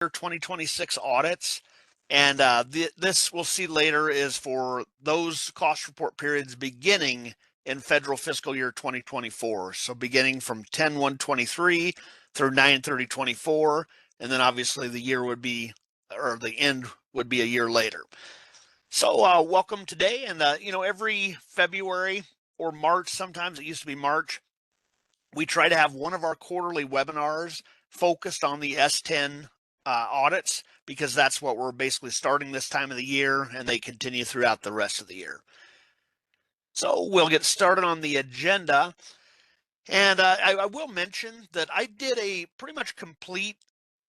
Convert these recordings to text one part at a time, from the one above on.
2026 audits. And this we'll see later is for those cost report periods beginning in federal fiscal year 2024. So beginning from 10/1/23 through 9/30/24. And then obviously the year would be, or the end would be a year later. So welcome today. And, every February or March, sometimes it used to be March, we try to have one of our quarterly webinars focused on the S-10 audits, because that's what we're basically starting this time of the year, and they continue throughout the rest of the year. So we'll get started on the agenda. And I will mention that I did a pretty much complete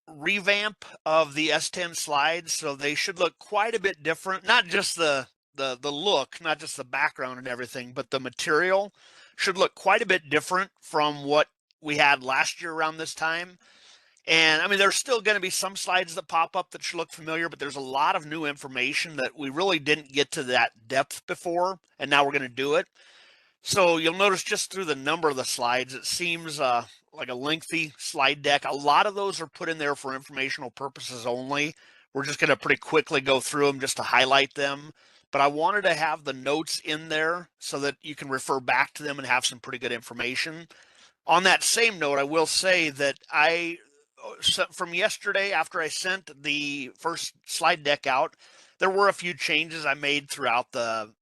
revamp of the S-10 slides, so they should look quite a bit different. Not just the look, not just the background and everything, but the material should look quite a bit different from what we had last year around this time. And I mean, there's still going to be some slides that pop up that should look familiar, but there's a lot of new information that we really didn't get to that depth before, and now we're going to do it. So you'll notice just through the number of the slides, it seems like a lengthy slide deck. A lot of those are put in there for informational purposes only. We're just going to pretty quickly go through them just to highlight them. But I wanted to have the notes in there so that you can refer back to them and have some pretty good information. On that same note, I will say that from yesterday, after I sent the first slide deck out, there were a few changes I made throughout the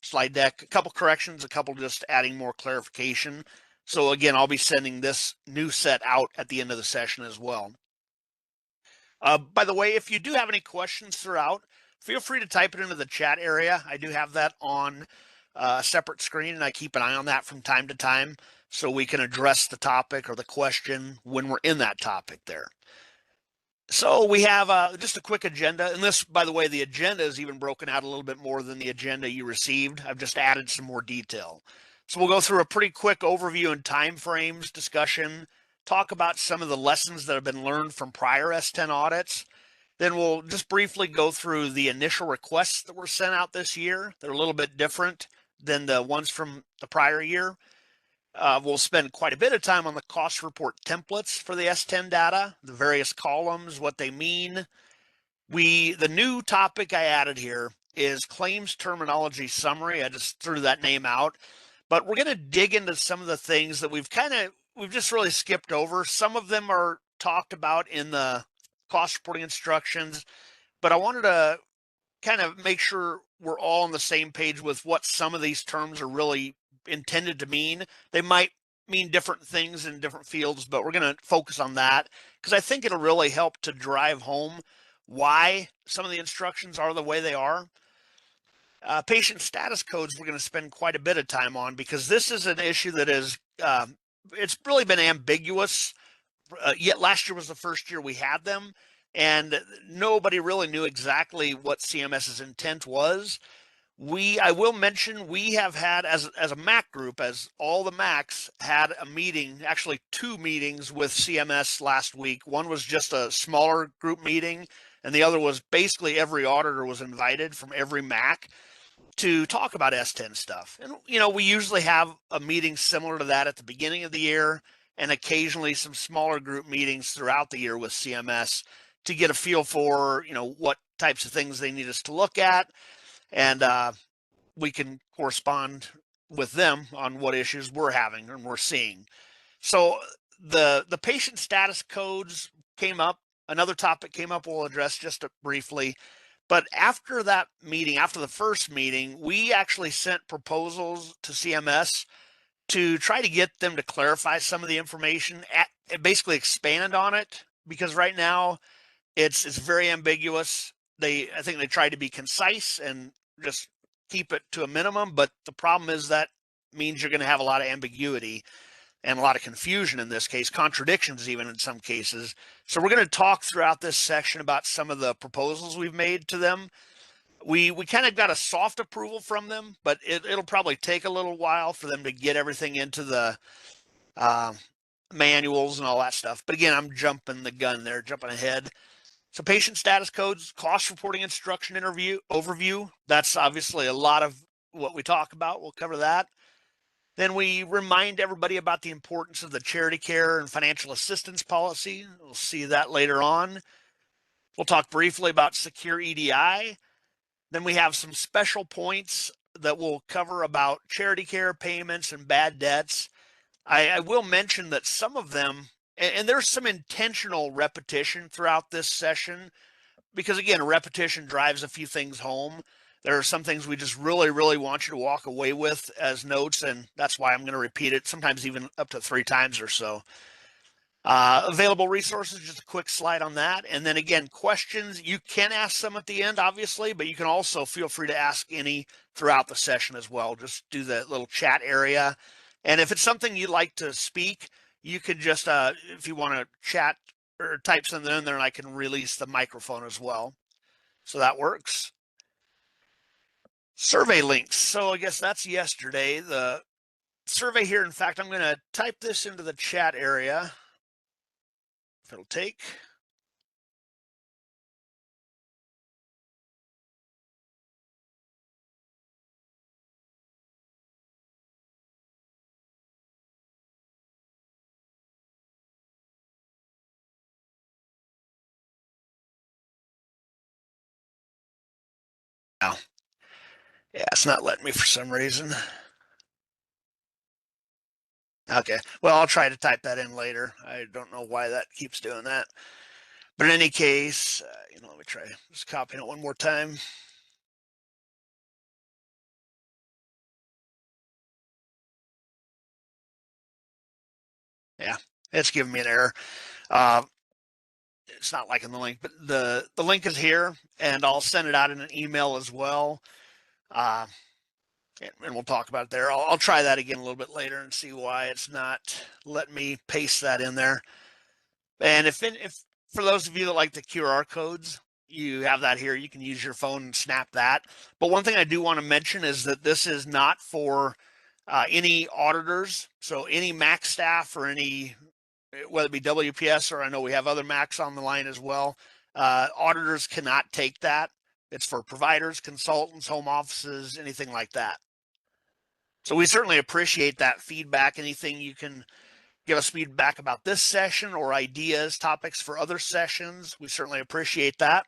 slide deck, a couple corrections, a couple just adding more clarification. So again, I'll be sending this new set out at the end of the session as well. By the way, if you do have any questions throughout, feel free to type it into the chat area. I do have that on a separate screen, and I keep an eye on that from time to time so we can address the topic or the question when we're in that topic there. So we have just a quick agenda, and this, by the way, the agenda is even broken out a little bit more than the agenda you received. I've just added some more detail. So we'll go through a pretty quick overview and time frames discussion, talk about some of the lessons that have been learned from prior S-10 audits. Then we'll just briefly go through the initial requests that were sent out this year. They're a little bit different than the ones from the prior year. We'll spend quite a bit of time on the cost report templates for the S-10 data, the various columns, what they mean. The new topic I added here is claims terminology summary. I just threw that name out, but we're going to dig into some of the things that we've just really skipped over. Some of them are talked about in the cost reporting instructions, but I wanted to kind of make sure we're all on the same page with what some of these terms are really intended to mean. They might mean different things in different fields, but we're going to focus on that because I think it'll really help to drive home why some of the instructions are the way they are. Patient status codes we're going to spend quite a bit of time on because this is an issue that is it's really been ambiguous. Yet last year was the first year we had them, and nobody really knew exactly what CMS's intent was. I will mention we have had, as a MAC group, as all the MACs had a meeting, actually 2 meetings with CMS last week. One was just a smaller group meeting, and the other was basically every auditor was invited from every MAC to talk about S-10 stuff. And, we usually have a meeting similar to that at the beginning of the year, and occasionally some smaller group meetings throughout the year with CMS to get a feel for, what types of things they need us to look at. And we can correspond with them on what issues we're having and we're seeing. So the patient status codes came up. Another topic came up we'll address just briefly. But after that meeting, after the first meeting, we actually sent proposals to CMS to try to get them to clarify some of the information, basically expand on it, because right now it's very ambiguous. I think they tried to be concise and just keep it to a minimum, but the problem is that means you're going to have a lot of ambiguity and a lot of confusion in this case, contradictions even in some cases. So we're going to talk throughout this section about some of the proposals we've made to them. We kind of got a soft approval from them, but it'll probably take a little while for them to get everything into the manuals and all that stuff. But again, I'm jumping the gun there, jumping ahead. So patient status codes, cost reporting instruction overview. That's obviously a lot of what we talk about. We'll cover that. Then we remind everybody about the importance of the charity care and financial assistance policy. We'll see that later on. We'll talk briefly about secure EDI. Then we have some special points that we'll cover about charity care payments and bad debts. I will mention that some of them, and there's some intentional repetition throughout this session, because again, repetition drives a few things home. There are some things we just really, really want you to walk away with as notes, and that's why I'm going to repeat it, sometimes even up to 3 times or so. Available resources, just a quick slide on that. And then again, questions, you can ask some at the end, obviously, but you can also feel free to ask any throughout the session as well. Just do the little chat area. And if it's something you'd like to speak, you could just, if you want to chat or type something in there, and I can release the microphone as well. So that works. Survey links. So I guess that's yesterday. The survey here, in fact, I'm going to type this into the chat area. If it'll take. Now, yeah, it's not letting me for some reason. Okay, well, I'll try to type that in later. I don't know why that keeps doing that. But in any case, let me try just copying it one more time. Yeah, it's giving me an error. It's not liking the link, but the link is here, and I'll send it out in an email as well. And we'll talk about it there. I'll try that again a little bit later and see why it's not letting me paste that in there. And if for those of you that like the QR codes, you have that here. You can use your phone and snap that. But one thing I do want to mention is that this is not for any auditors. So any Mac staff or any, whether it be WPS or I know we have other Macs on the line as well, auditors cannot take that. It's for providers, consultants, home offices, anything like that. So we certainly appreciate that feedback. Anything you can give us feedback about this session or ideas, topics for other sessions, we certainly appreciate that.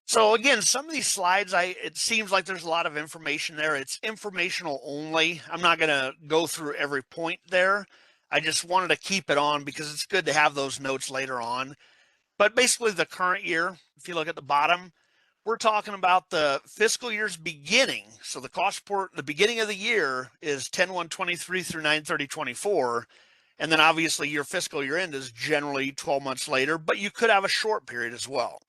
So again, some of these slides, it seems like there's a lot of information there. It's informational only. I'm not going to go through every point there. I just wanted to keep it on because it's good to have those notes later on. But basically the current year, if you look at the bottom, we're talking about the fiscal year's beginning. So the cost report, the beginning of the year is 10/1/23 through 9/30/24. And then obviously your fiscal year end is generally 12 months later, but you could have a short period as well.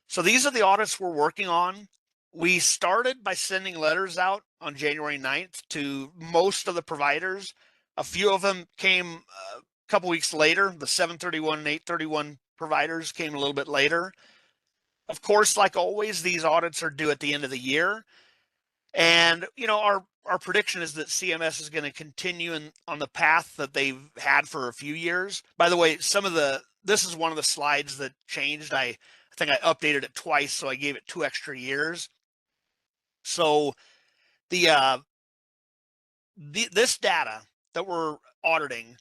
So these are the audits we're working on. We started by sending letters out on January 9th to most of the providers. A few of them came a couple weeks later. The 7/31 and 8/31 providers came a little bit later. Of course, like always, these audits are due at the end of the year. And, our prediction is that CMS is going to continue on the path that they've had for a few years. By the way, this is one of the slides that changed. I think I updated it twice, so I gave it 2 extra years. So this data that we're auditing,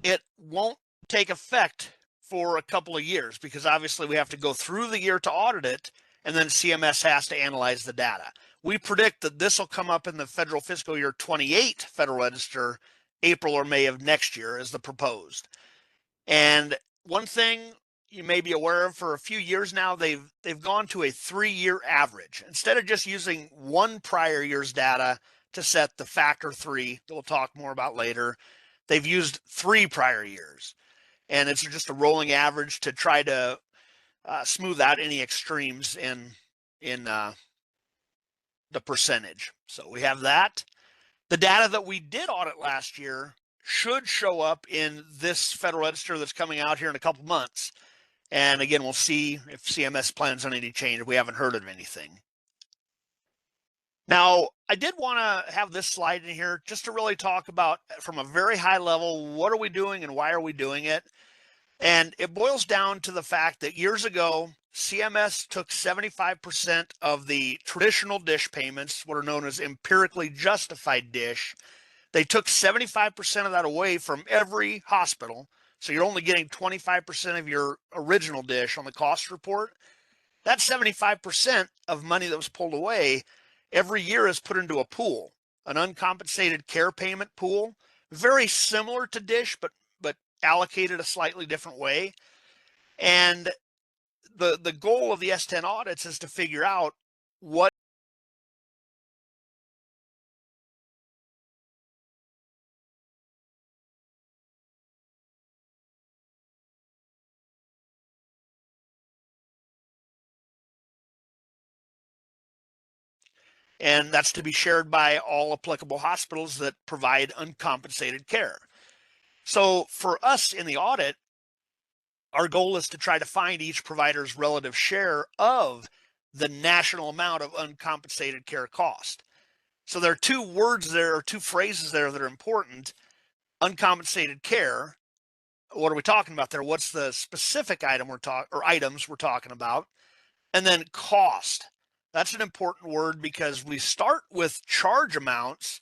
it won't take effect for a couple of years because obviously we have to go through the year to audit it, and then CMS has to analyze the data. We predict that this will come up in the federal fiscal year 28 Federal Register, April or May of next year as the proposed. And one thing you may be aware of, for a few years now, they've gone to a 3-year average. Instead of just using one prior year's data to set the factor 3 that we'll talk more about later, they've used 3 prior years. And it's just a rolling average to try to smooth out any extremes in the percentage. So we have that. The data that we did audit last year should show up in this Federal Register that's coming out here in a couple months. And again, we'll see if CMS plans on any change. We haven't heard of anything. Now, I did want to have this slide in here just to really talk about, from a very high level, what are we doing and why are we doing it? And it boils down to the fact that years ago, CMS took 75% of the traditional DISH payments, what are known as empirically justified DISH. They took 75% of that away from every hospital. So you're only getting 25% of your original dish on the cost report. That 75% of money that was pulled away every year is put into a pool, an uncompensated care payment pool, very similar to dish, but allocated a slightly different way. And the goal of the S-10 audits is to figure out what and that's to be shared by all applicable hospitals that provide uncompensated care. So for us in the audit, our goal is to try to find each provider's relative share of the national amount of uncompensated care cost. So there are two words there, or two phrases there that are important. Uncompensated care. What are we talking about there? What's the specific item items we're talking about? And then cost. That's an important word because we start with charge amounts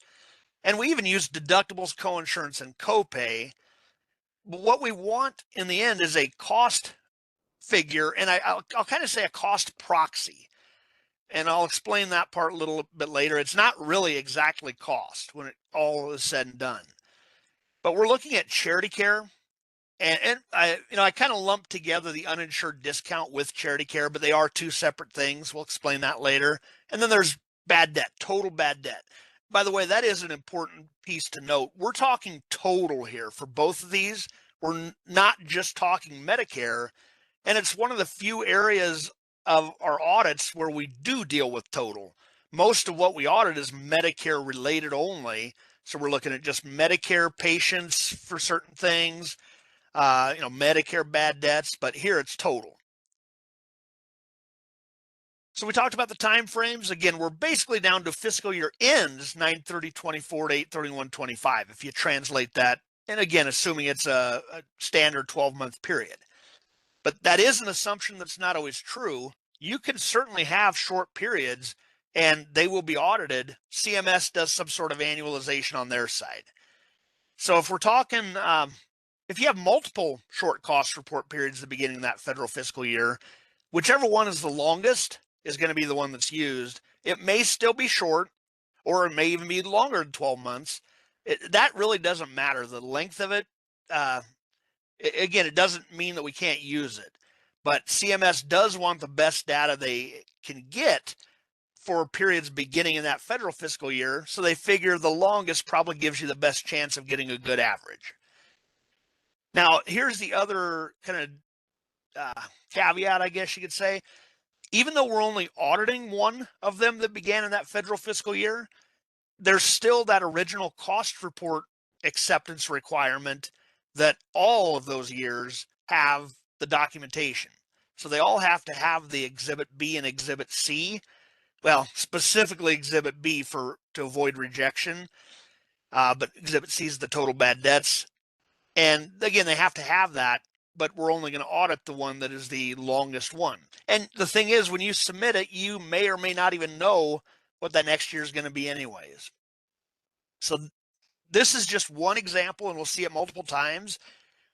and we even use deductibles, coinsurance, and copay. But what we want in the end is a cost figure, and I'll kind of say a cost proxy. And I'll explain that part a little bit later. It's not really exactly cost when it all is said and done. But we're looking at charity care. And I kind of lump together the uninsured discount with charity care, but they are two separate things. We'll explain that later. And then there's bad debt, total bad debt. By the way, that is an important piece to note. We're talking total here for both of these. We're not just talking Medicare. And it's one of the few areas of our audits where we do deal with total. Most of what we audit is Medicare related only. So we're looking at just Medicare patients for certain things. Medicare bad debts, but here it's total. So we talked about the time frames. Again, we're basically down to fiscal year ends 9/30/24 to 8/31/25 if you translate that. And again, assuming it's a standard 12-month period. But that is an assumption that's not always true. You can certainly have short periods and they will be audited. CMS does some sort of annualization on their side. So if we're talking if you have multiple short cost report periods at the beginning of that federal fiscal year, whichever one is the longest is going to be the one that's used. It may still be short, or it may even be longer than 12 months. That really doesn't matter. The length of it, again, it doesn't mean that we can't use it. But CMS does want the best data they can get for periods beginning in that federal fiscal year. So they figure the longest probably gives you the best chance of getting a good average. Now, here's the other kind of caveat, I guess you could say. Even though we're only auditing one of them that began in that federal fiscal year, there's still that original cost report acceptance requirement that all of those years have the documentation. So they all have to have the Exhibit B and Exhibit C. Well, specifically Exhibit B to avoid rejection, but Exhibit C is the total bad debts. And again, they have to have that, but we're only going to audit the one that is the longest one. And the thing is, when you submit it, you may or may not even know what that next year is going to be anyways. So this is just one example, and we'll see it multiple times,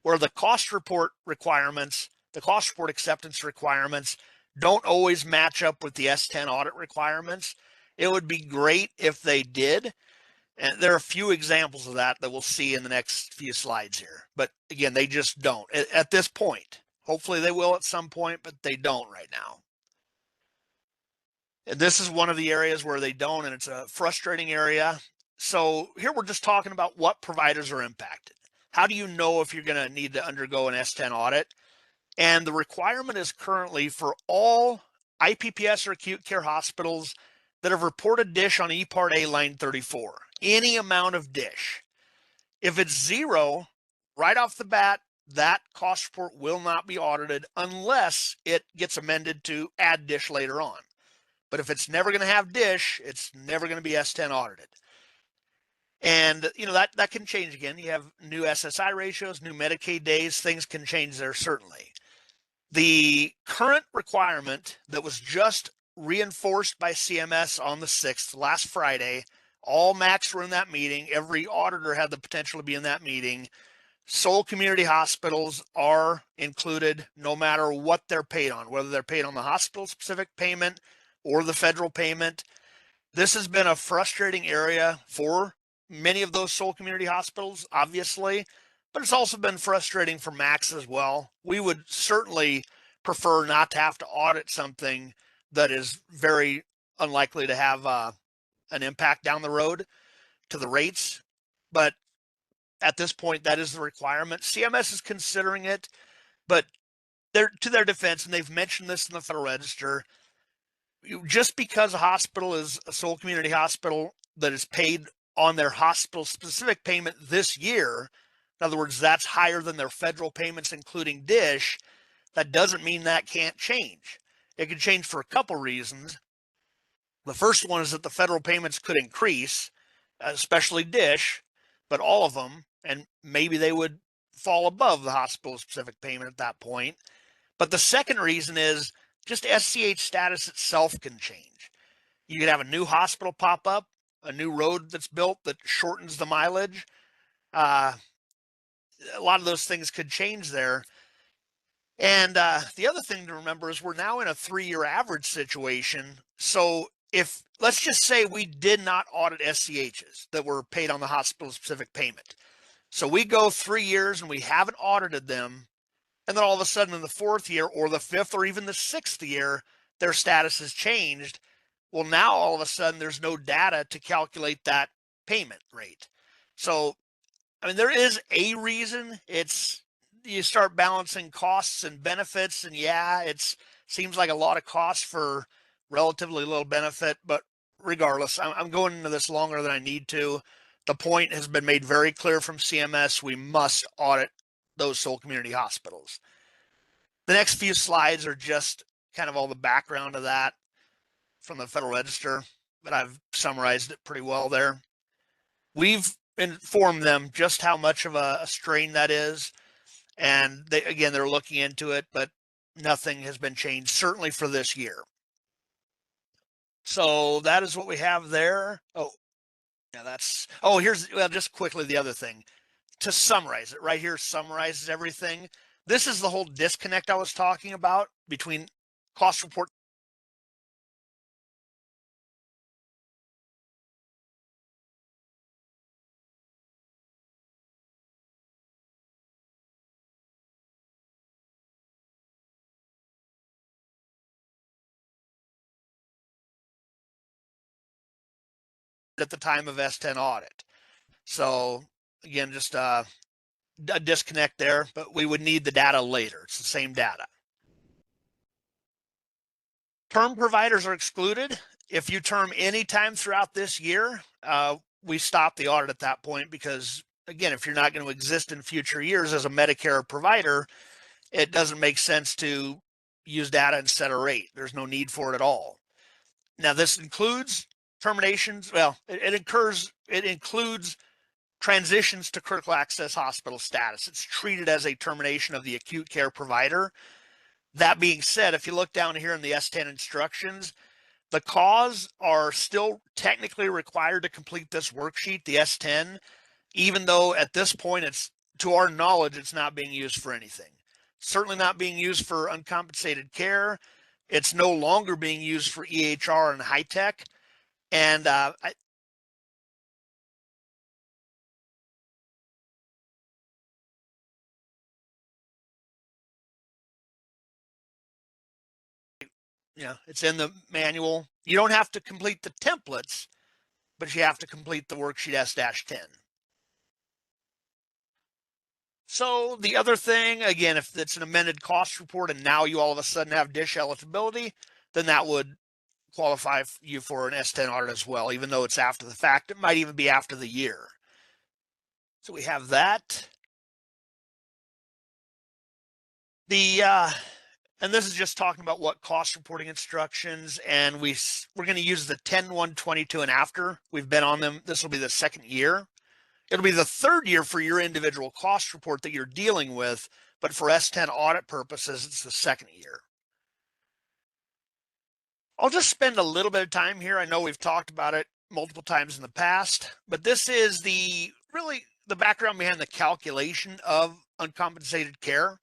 where the cost report requirements, the cost report acceptance requirements don't always match up with the S-10 audit requirements. It would be great if they did. And there are a few examples of that we'll see in the next few slides here. But again, they just don't at this point. Hopefully they will at some point, but they don't right now. And this is one of the areas where they don't, and it's a frustrating area. So here we're just talking about what providers are impacted. How do you know if you're going to need to undergo an S-10 audit? And the requirement is currently for all IPPS or acute care hospitals that have reported dish on E-Part A line 34, any amount of dish. If it's zero, right off the bat, that cost report will not be audited unless it gets amended to add dish later on. But if it's never going to have dish, it's never going to be S-10 audited. And that can change again. You have new SSI ratios, new Medicaid days, things can change there certainly. The current requirement that was just reinforced by CMS on the 6th, last Friday, All MACs were in that meeting. Every auditor had the potential to be in that meeting. Sole community hospitals are included no matter what they're paid on, whether they're paid on the hospital specific payment or the federal payment. This has been a frustrating area for many of those sole community hospitals, obviously, but it's also been frustrating for MACs as well. We would certainly prefer not to have to audit something that is very unlikely to have an impact down the road to the rates. But at this point, that is the requirement. CMS is considering it, but they're, to their defense, and they've mentioned this in the Federal Register, just because a hospital is a sole community hospital that is paid on their hospital specific payment this year, in other words, that's higher than their federal payments, including DISH, that doesn't mean that can't change. It could change for a couple reasons. The first one is that the federal payments could increase, especially DISH, but all of them, and maybe they would fall above the hospital specific payment at that point. But the second reason is just SCH status itself can change. You could have a new hospital pop up, a new road that's built that shortens the mileage. A lot of those things could change there. And the other thing to remember is we're now in a 3-year average situation. So if, let's just say we did not audit SCHs that were paid on the hospital specific payment. So we go 3 years and we haven't audited them. And then all of a sudden in the 4th year or the 5th or even the 6th year, their status has changed. Well, now all of a sudden there's no data to calculate that payment rate. So, I mean, there is a reason. It's, you start balancing costs and benefits, and yeah, it seems like a lot of costs for relatively little benefit, but regardless, I'm going into this longer than I need to. The point has been made very clear from CMS. We must audit those sole community hospitals. The next few slides are just kind of all the background of that from the Federal Register, but I've summarized it pretty well there. We've informed them just how much of a strain that is. And they, again, they're looking into it, but nothing has been changed, certainly for this year. So that is what we have there. Oh, yeah, that's, oh, here's, well, just quickly the other thing. To summarize it, right here summarizes everything. This is the whole disconnect I was talking about between cost report at the time of S-10 audit. So again, just a disconnect there, but we would need the data later. It's the same data. Term providers are excluded. If you term any time throughout this year, we stop the audit at that point because, again, if you're not going to exist in future years as a Medicare provider, it doesn't make sense to use data and set a rate. There's no need for it at all. Now, this includes terminations. Well, it includes transitions to critical access hospital status. It's treated as a termination of the acute care provider. That being said, if you look down here in the S-10 instructions, the cause are still technically required to complete this worksheet, the S-10, even though at this point, it's, to our knowledge, it's not being used for anything. Certainly not being used for uncompensated care. It's no longer being used for EHR and high tech. And it's in the manual. You don't have to complete the templates, but you have to complete the worksheet S-10. So the other thing, again, if it's an amended cost report and now you all of a sudden have DISH eligibility, then that would qualify you for an S-10 audit as well, even though it's after the fact. It might even be after the year. So we have that. And this is just talking about what cost reporting instructions, and we're going to use the 10-1-22 and after. We've been on them. This will be the 2nd year. It'll be the 3rd year for your individual cost report that you're dealing with, but for S-10 audit purposes, it's the 2nd year. I'll just spend a little bit of time here. I know we've talked about it multiple times in the past, but this is really the background behind the calculation of uncompensated care.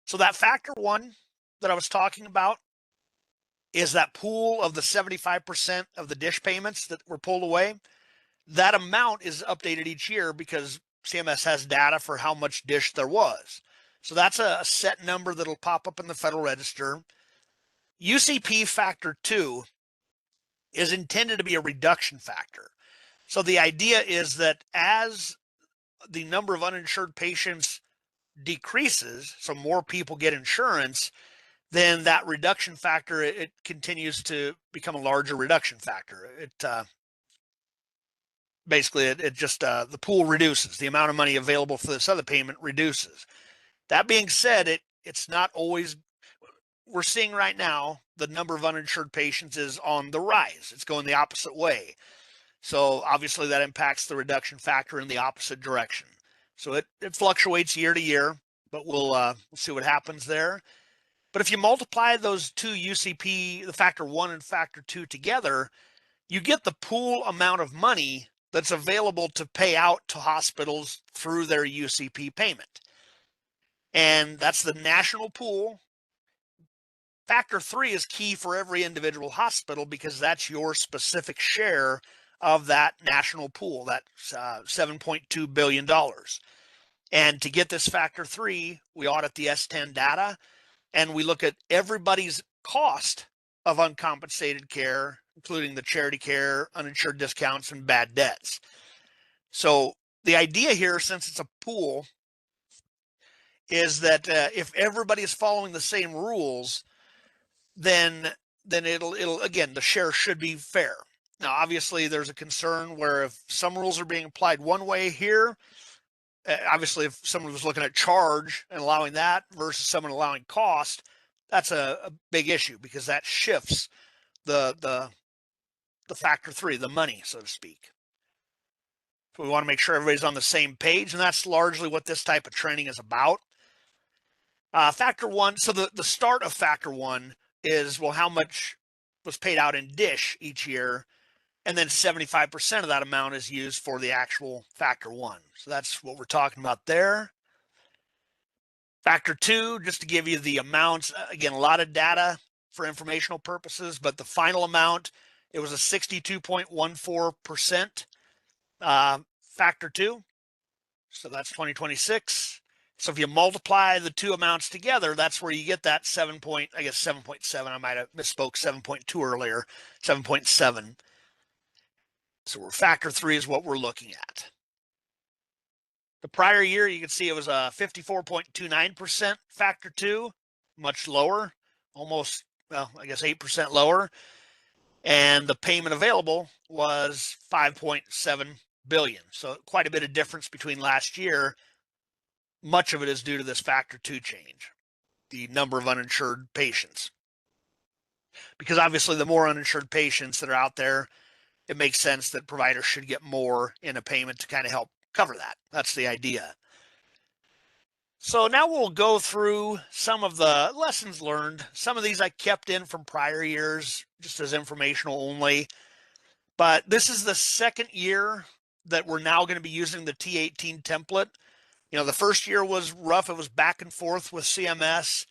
So that factor one that I was talking about is that pool of the 75% of the dish payments that were pulled away. That amount is updated each year because CMS has data for how much dish there was. So that's a set number that'll pop up in the Federal Register. UCP factor 2 is intended to be a reduction factor. So the idea is that as the number of uninsured patients decreases, so more people get insurance, then that reduction factor, it continues to become a larger reduction factor. Basically, it just, the pool reduces. The amount of money available for this other payment reduces. That being said, it's not always, we're seeing right now, the number of uninsured patients is on the rise. It's going the opposite way. So obviously that impacts the reduction factor in the opposite direction. So it fluctuates year to year, but we'll see what happens there. But if you multiply those two UCP, the factor 1 and factor 2 together, you get the pool amount of money that's available to pay out to hospitals through their UCP payment. And that's the national pool. Factor 3 is key for every individual hospital because that's your specific share of that national pool, that's $7.2 billion. And to get this factor 3, we audit the S-10 data and we look at everybody's cost of uncompensated care, including the charity care, uninsured discounts, and bad debts. So the idea here, since it's a pool, is that if everybody is following the same rules, then it'll again, the share should be fair. Now, obviously, there's a concern where if some rules are being applied one way here, obviously, if someone was looking at charge and allowing that versus someone allowing cost, that's a big issue because that shifts the factor 3, the money, so to speak. So we want to make sure everybody's on the same page, and that's largely what this type of training is about. Factor 1, so the start of factor 1 is, well, how much was paid out in dish each year, and then 75% of that amount is used for the actual factor 1. So that's what we're talking about there. Factor 2, just to give you the amounts, again, a lot of data for informational purposes, but the final amount, it was a 62.14% factor 2. So that's 2026. So if you multiply the two amounts together, that's where you get that 7.7. I might have misspoke, 7.2 earlier, 7.7. So factor 3 is what we're looking at. The prior year, you can see it was a 54.29% factor 2, much lower, almost, well, I guess 8% lower. And the payment available was 5.7 billion. So quite a bit of difference between last year. Much of it is due to this factor 2 change, the number of uninsured patients. Because obviously the more uninsured patients that are out there, it makes sense that providers should get more in a payment to kind of help cover that. That's the idea. So now we'll go through some of the lessons learned. Some of these I kept in from prior years just as informational only. But this is the second year that we're now going to be using the T18 template. You know, the first year was rough. It was back and forth with CMS.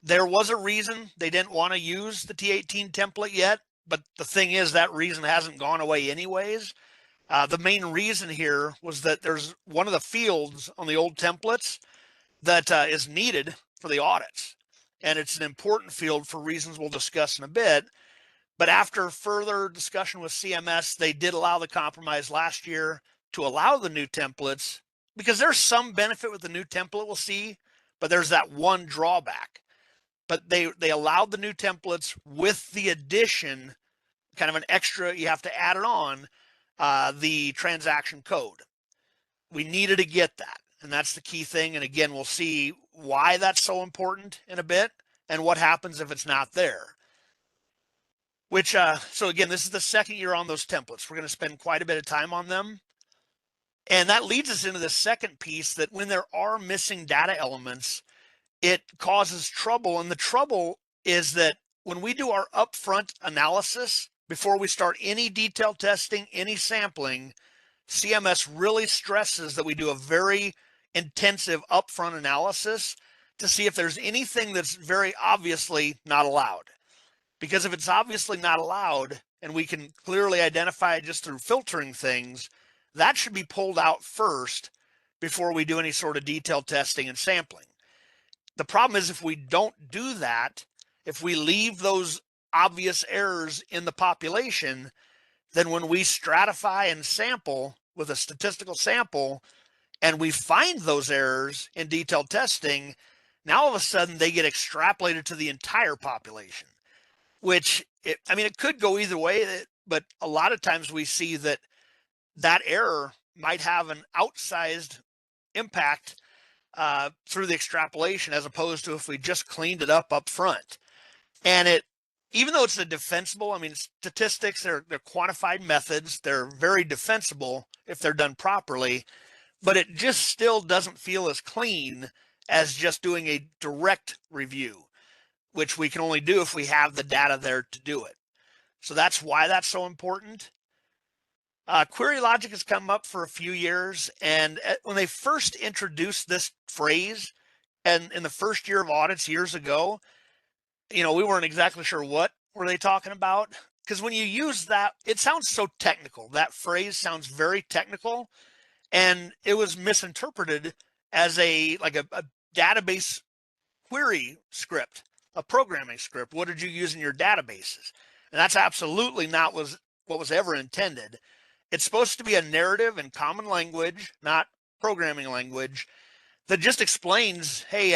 There was a reason they didn't want to use the T18 template yet, but the thing is that reason hasn't gone away anyways. The main reason here was that there's one of the fields on the old templates that is needed for the audits. And it's an important field for reasons we'll discuss in a bit. But after further discussion with CMS, they did allow the compromise last year to allow the new templates, because there's some benefit with the new template we'll see, but there's that one drawback. But they allowed the new templates with the addition, kind of an extra, you have to add it on, the transaction code. We needed to get that, and that's the key thing. And again, we'll see why that's so important in a bit and what happens if it's not there. Which, so again, this is the second year on those templates. We're going to spend quite a bit of time on them. And that leads us into the second piece, that when there are missing data elements, it causes trouble. And the trouble is that when we do our upfront analysis, before we start any detailed testing, any sampling, CMS really stresses that we do a very intensive upfront analysis to see if there's anything that's very obviously not allowed. Because if it's obviously not allowed and we can clearly identify it just through filtering things, that should be pulled out first before we do any sort of detailed testing and sampling. The problem is if we don't do that, if we leave those obvious errors in the population, then when we stratify and sample with a statistical sample and we find those errors in detailed testing, now all of a sudden they get extrapolated to the entire population, which it could go either way, but a lot of times we see that that error might have an outsized impact through the extrapolation, as opposed to if we just cleaned it up front. And even though it's a defensible, statistics, they're quantified methods, they're very defensible if they're done properly, but it just still doesn't feel as clean as just doing a direct review, which we can only do if we have the data there to do it. So that's why that's so important. Query logic has come up for a few years, and when they first introduced this phrase, and in the first year of audits years ago, we weren't exactly sure what were they talking about, because when you use that, it sounds so technical. That phrase sounds very technical, and it was misinterpreted as a database query script, a programming script. What did you use in your databases? And that's absolutely not what was ever intended. It's supposed to be a narrative in common language, not programming language, that just explains, hey,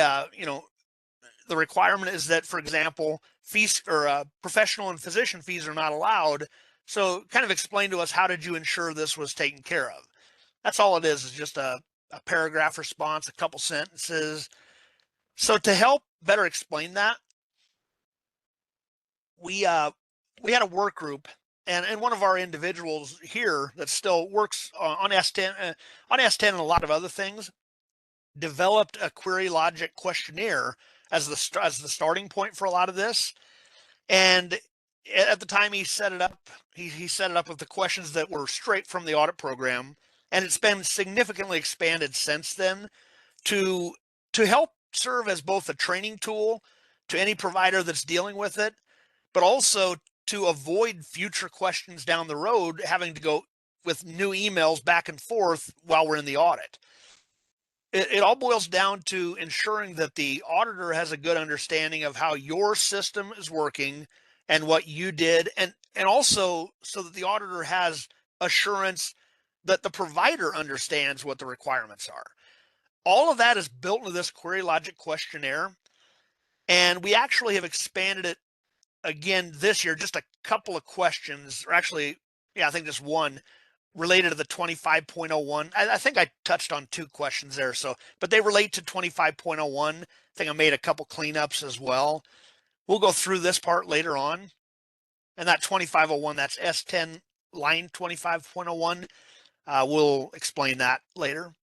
the requirement is that, for example, fees or professional and physician fees are not allowed. So kind of explain to us, how did you ensure this was taken care of? That's all it is just a paragraph response, a couple sentences. So to help better explain that, we had a work group, and one of our individuals here that still works on S-10, and a lot of other things, developed a query logic questionnaire as the starting point for a lot of this. And at the time he set it up, he set it up with the questions that were straight from the audit program, and it's been significantly expanded since then to help serve as both a training tool to any provider that's dealing with it, but also to avoid future questions down the road having to go with new emails back and forth while we're in the audit. It all boils down to ensuring that the auditor has a good understanding of how your system is working and what you did, and also so that the auditor has assurance that the provider understands what the requirements are. All of that is built into this query logic questionnaire, and we actually have expanded it again this year. Just a couple of questions, or actually, I think just one, related to the 25.01. I think I touched on two questions there, but they relate to 25.01. I think I made a couple cleanups as well. We'll go through this part later on. And that 25.01, that's S-10 line 25.01. We'll explain that later.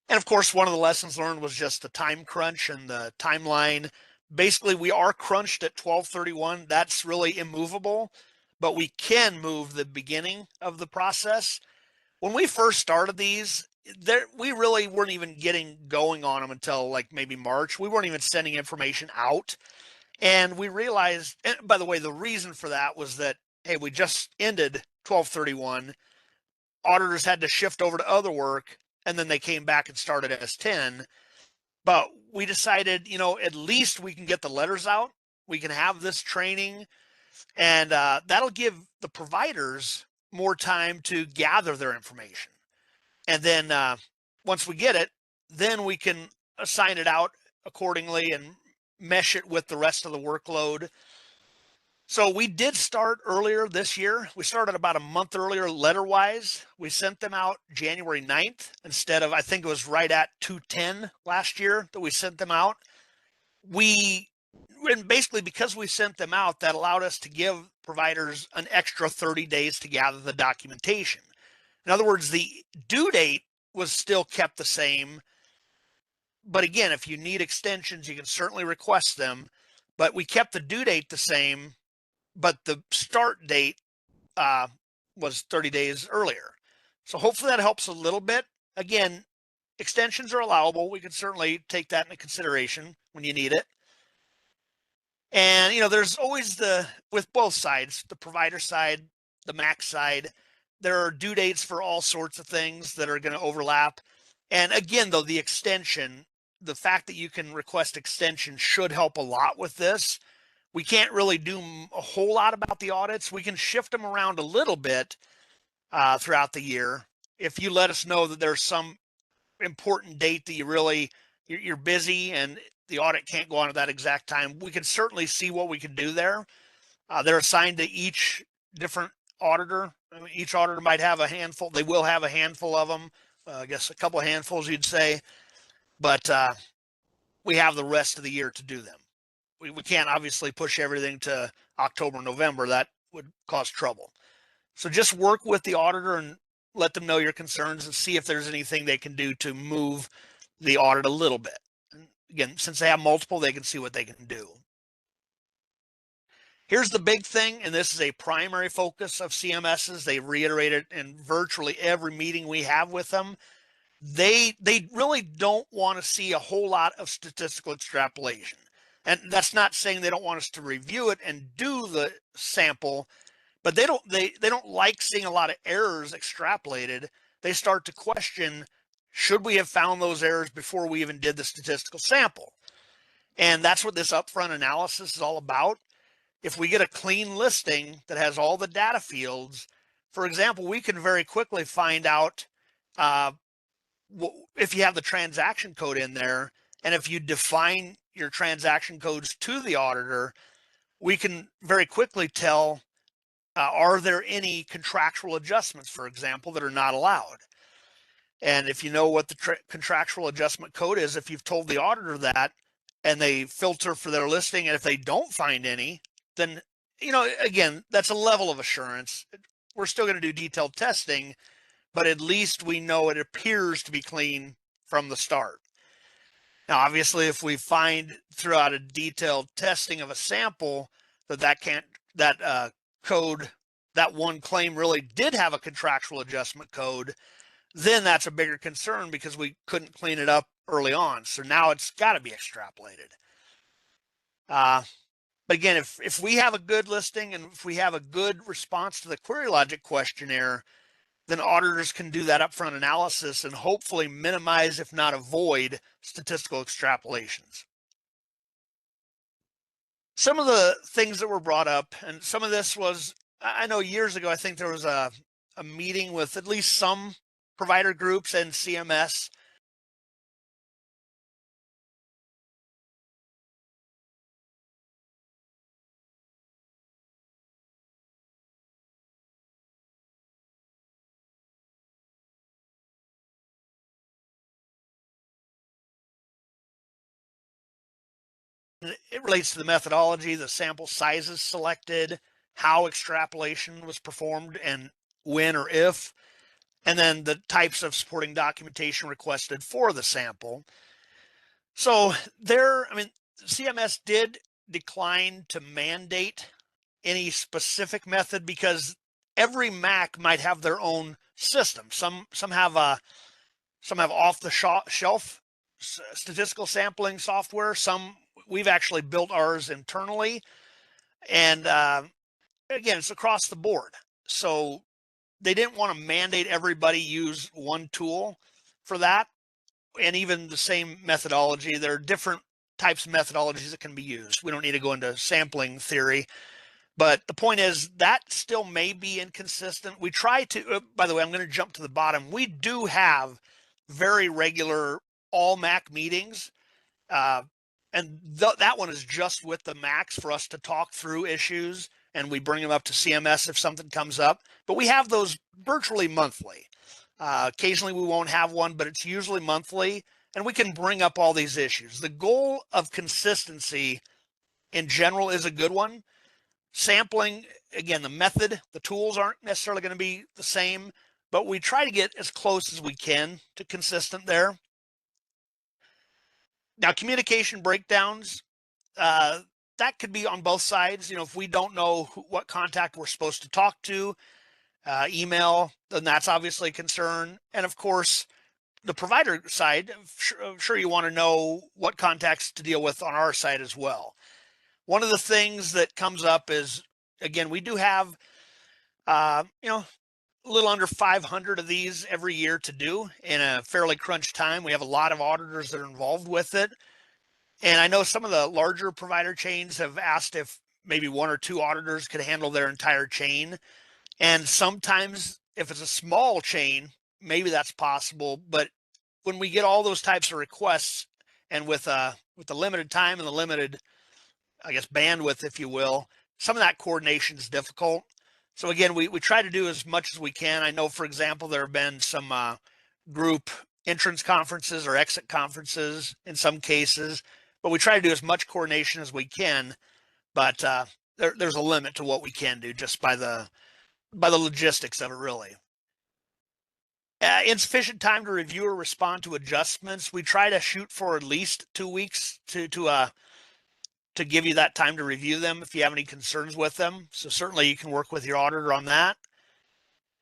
And of course, one of the lessons learned was just the time crunch and the timeline. Basically, we are crunched at 12/31. That's really immovable, but we can move the beginning of the process. When we first started these, we really weren't even getting going on them until like maybe March. We weren't even sending information out. And we realized, and by the way, the reason for that was that, hey, we just ended 12/31. Auditors had to shift over to other work, and then they came back and started S-10. But we decided, at least we can get the letters out. We can have this training, and that'll give the providers more time to gather their information. And then once we get it, then we can assign it out accordingly and mesh it with the rest of the workload. So we did start earlier this year. We started about a month earlier letter-wise. We sent them out January 9th instead of, I think it was right at 2/10 last year that we sent them out. And basically, because we sent them out, that allowed us to give providers an extra 30 days to gather the documentation. In other words, the due date was still kept the same. But again, if you need extensions, you can certainly request them. but we kept the due date the same, but the start date uh, was 30 days earlier. So hopefully that helps a little bit. Again, extensions are allowable. We can certainly take that into consideration when you need it. And, there's always with both sides, the provider side, the MAC side, there are due dates for all sorts of things that are going to overlap. And again, though, the fact that you can request extension should help a lot with this. We can't really do a whole lot about the audits. We can shift them around a little bit throughout the year. If you let us know that there's some important date that you're busy and the audit can't go on at that exact time, we can certainly see what we can do there. They're assigned to each different auditor. I mean, each auditor might have a handful. They will have a handful of them. I guess a couple of handfuls, you'd say. But we have the rest of the year to do them. We can't obviously push everything to October, November. That would cause trouble. So just work with the auditor and let them know your concerns and see if there's anything they can do to move the audit a little bit. And again, since they have multiple, they can see what they can do. Here's the big thing, and this is a primary focus of CMS's. They reiterate it in virtually every meeting we have with them. They really don't want to see a whole lot of statistical extrapolation. And that's not saying they don't want us to review it and do the sample, but they don't like seeing a lot of errors extrapolated. They start to question, should we have found those errors before we even did the statistical sample? And that's what this upfront analysis is all about. If we get a clean listing that has all the data fields, for example, we can very quickly find out if you have the transaction code in there, and if you define your transaction codes to the auditor, we can very quickly tell, are there any contractual adjustments, for example, that are not allowed? And if you know what the contractual adjustment code is, if you've told the auditor that and they filter for their listing, and if they don't find any, then, again, that's a level of assurance. We're still going to do detailed testing, but at least we know it appears to be clean from the start. Now, obviously, if we find throughout a detailed testing of a sample that code, that one claim really did have a contractual adjustment code, then that's a bigger concern because we couldn't clean it up early on. So now it's got to be extrapolated. But again, if we have a good listing and if we have a good response to the query logic questionnaire, then auditors can do that upfront analysis and hopefully minimize, if not avoid, statistical extrapolations. Some of the things that were brought up, and some of this was, I know years ago, I think there was a meeting with at least some provider groups and CMS. It relates to the methodology, the sample sizes selected, how extrapolation was performed, and when or if, and then the types of supporting documentation requested for the sample. So CMS did decline to mandate any specific method because every MAC might have their own system. Some have off the shelf statistical sampling software. Some we've actually built ours internally, and again, it's across the board. So they didn't want to mandate everybody use one tool for that, and even the same methodology. There are different types of methodologies that can be used. We don't need to go into sampling theory, but the point is that still may be inconsistent. We try to, by the way, I'm going to jump to the bottom. We do have very regular all MAC meetings. And that one is just with the MACs for us to talk through issues, and we bring them up to CMS if something comes up. But we have those virtually monthly. Occasionally we won't have one, but it's usually monthly, and we can bring up all these issues. The goal of consistency in general is a good one. Sampling, again, the method, the tools aren't necessarily going to be the same, but we try to get as close as we can to consistent there. Now, communication breakdowns, that could be on both sides. You know, if we don't know what contact we're supposed to talk to, email, then that's obviously a concern. And of course, the provider side, I'm sure you want to know what contacts to deal with on our side as well. One of the things that comes up is, again, we do have, you know, a little under 500 of these every year to do in a fairly crunch time. We have a lot of auditors that are involved with it. And I know some of the larger provider chains have asked if maybe one or two auditors could handle their entire chain. And sometimes if it's a small chain, maybe that's possible. But when we get all those types of requests, and with the limited time and the limited, I guess, bandwidth, if you will, some of that coordination is difficult. So again, we try to do as much as we can. I know, for example, there have been some group entrance conferences or exit conferences in some cases, but we try to do as much coordination as we can. But there's a limit to what we can do just by the logistics of it, really. Insufficient time to review or respond to adjustments. We try to shoot for at least 2 weeks to give you that time to review them if you have any concerns with them. So certainly you can work with your auditor on that.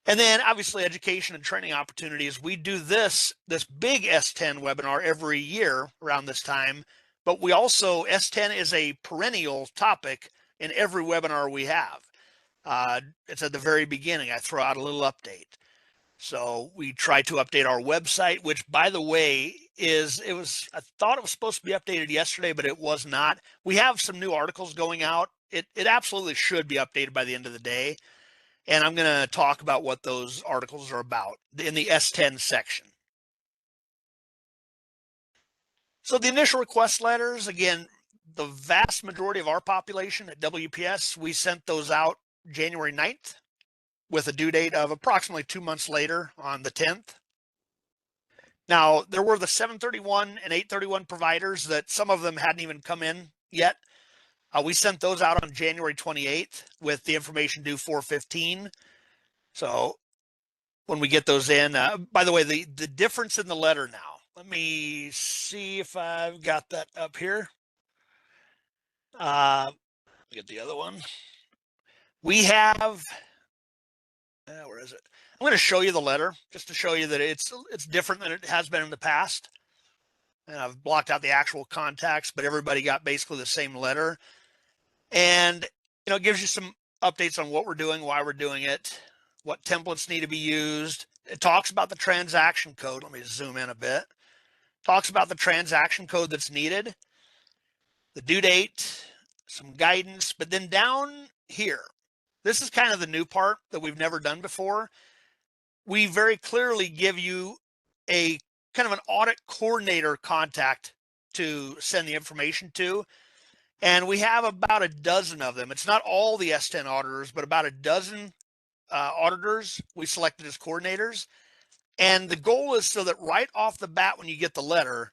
And then obviously education and training opportunities. We do this big S-10 webinar every year around this time, but we also, S-10 is a perennial topic in every webinar we have. It's at the very beginning. I throw out a little update. So we try to update our website, which, by the way, I thought it was supposed to be updated yesterday, but it was not. We have some new articles going out. It absolutely should be updated by the end of the day. And I'm going to talk about what those articles are about in the S-10 section. So the initial request letters, again, the vast majority of our population at WPS, we sent those out January 9th with a due date of approximately 2 months later on the 10th. Now, there were the 731 and 831 providers that some of them hadn't even come in yet. We sent those out on January 28th with the information due 4/15. So when we get those in, by the way, the difference in the letter now, let me see if I've got that up here. Get the other one. We have, where is it? I'm going to show you the letter just to show you that it's different than it has been in the past. And I've blocked out the actual contacts, but everybody got basically the same letter. And, it gives you some updates on what we're doing, why we're doing it, what templates need to be used. It talks about the transaction code. Let me zoom in a bit. Talks about the transaction code that's needed, the due date, some guidance, but then down here, this is kind of the new part that we've never done before. We very clearly give you a kind of an audit coordinator contact to send the information to. And we have about a dozen of them. It's not all the S-10 auditors, but about a dozen auditors we selected as coordinators. And the goal is so that right off the bat, when you get the letter,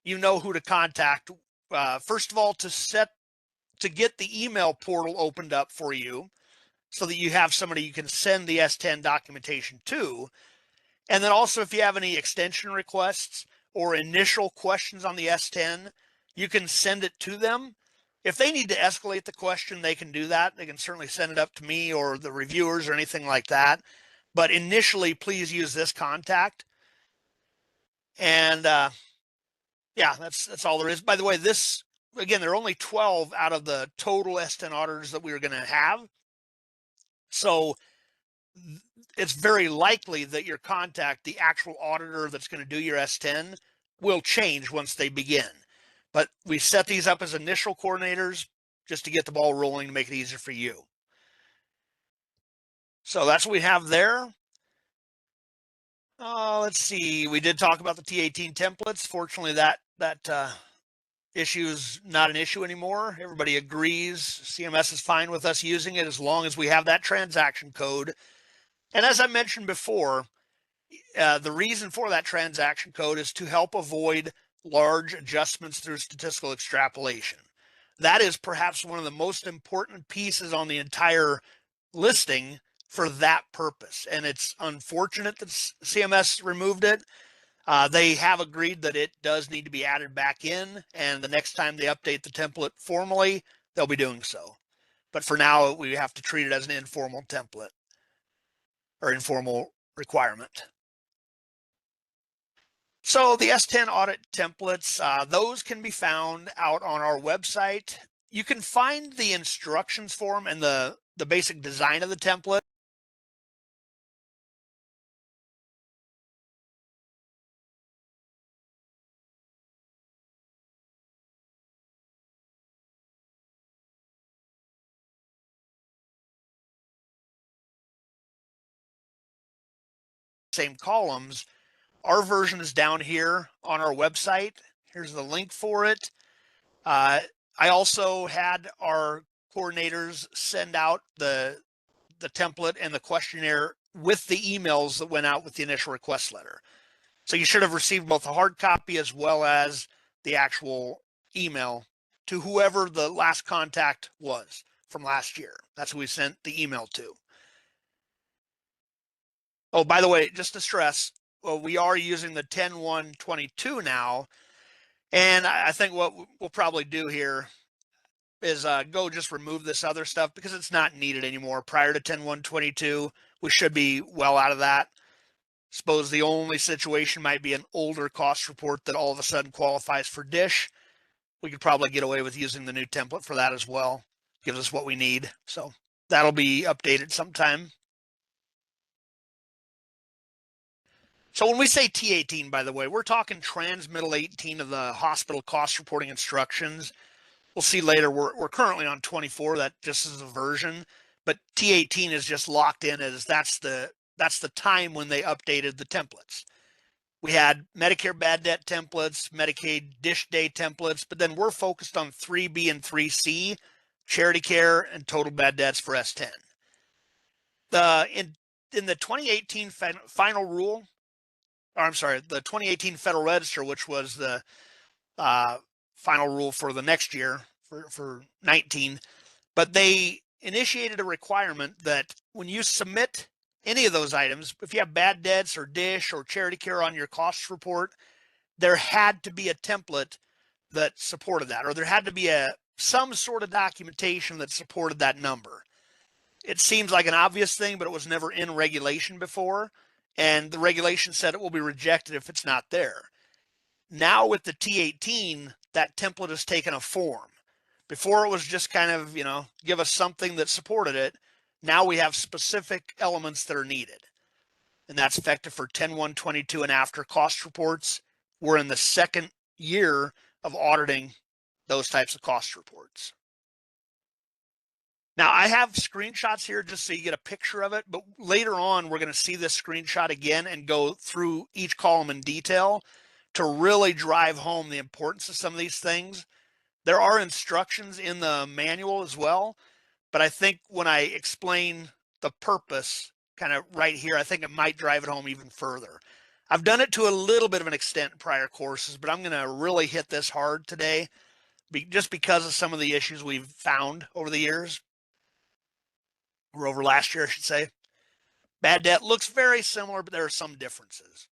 you know who to contact. First of all, to get the email portal opened up for you so that you have somebody you can send the S-10 documentation to. And then also, if you have any extension requests or initial questions on the S-10, you can send it to them. If they need to escalate the question, they can do that. They can certainly send it up to me or the reviewers or anything like that. But initially, please use this contact. And yeah, that's all there is. By the way, again, there are only 12 out of the total S-10 auditors that we are going to have. So it's very likely that your contact, the actual auditor that's going to do your S-10, will change once they begin. But we set these up as initial coordinators just to get the ball rolling to make it easier for you. So that's what we have there. Let's see. We did talk about the T18 templates. Fortunately, that issue is not an issue anymore. Everybody agrees. CMS is fine with us using it as long as we have that transaction code. And as I mentioned before, the reason for that transaction code is to help avoid large adjustments through statistical extrapolation. That is perhaps one of the most important pieces on the entire listing for that purpose. And it's unfortunate that CMS removed it. They have agreed that it does need to be added back in. And the next time they update the template formally, they'll be doing so. But for now, we have to treat it as an informal template or informal requirement. So the S-10 audit templates, those can be found out on our website. You can find the instructions form and the basic design of the template. Same columns. Our version is down here on our website. Here's the link for it. I also had our coordinators send out the template and the questionnaire with the emails that went out with the initial request letter. So you should have received both a hard copy as well as the actual email to whoever the last contact was from last year. That's who we sent the email to. Oh, by the way, just to stress, well, we are using the 10-1-22 now. And I think what we'll probably do here is go just remove this other stuff because it's not needed anymore. Prior to 10-1-22, we should be well out of that. Suppose the only situation might be an older cost report that all of a sudden qualifies for DISH. We could probably get away with using the new template for that as well. Gives us what we need. So that'll be updated sometime. So when we say T18, by the way, we're talking transmittal 18 of the hospital cost reporting instructions. We'll see later, we're currently on 24. That just is a version, but T18 is just locked in as that's the time when they updated the templates. We had Medicare bad debt templates, Medicaid DISH day templates, but then we're focused on 3B and 3C, charity care and total bad debts for S-10. In the 2018 final rule, or I'm sorry, the 2018 Federal Register, which was the final rule for the next year for 19, but they initiated a requirement that when you submit any of those items, if you have bad debts or DISH or charity care on your cost report, there had to be a template that supported that, or there had to be some sort of documentation that supported that number. It seems like an obvious thing, but it was never in regulation before, and the regulation said it will be rejected if it's not there. Now with the T18, that template has taken a form. Before it was just kind of, give us something that supported it. Now we have specific elements that are needed. And that's effective for 10-1-22 and after cost reports. We're in the second year of auditing those types of cost reports. Now I have screenshots here just so you get a picture of it, but later on we're going to see this screenshot again and go through each column in detail to really drive home the importance of some of these things. There are instructions in the manual as well, but I think when I explain the purpose kind of right here, I think it might drive it home even further. I've done it to a little bit of an extent in prior courses, but I'm going to really hit this hard today just because of some of the issues we've found over the years, or over last year, I should say. Bad debt looks very similar, but there are some differences.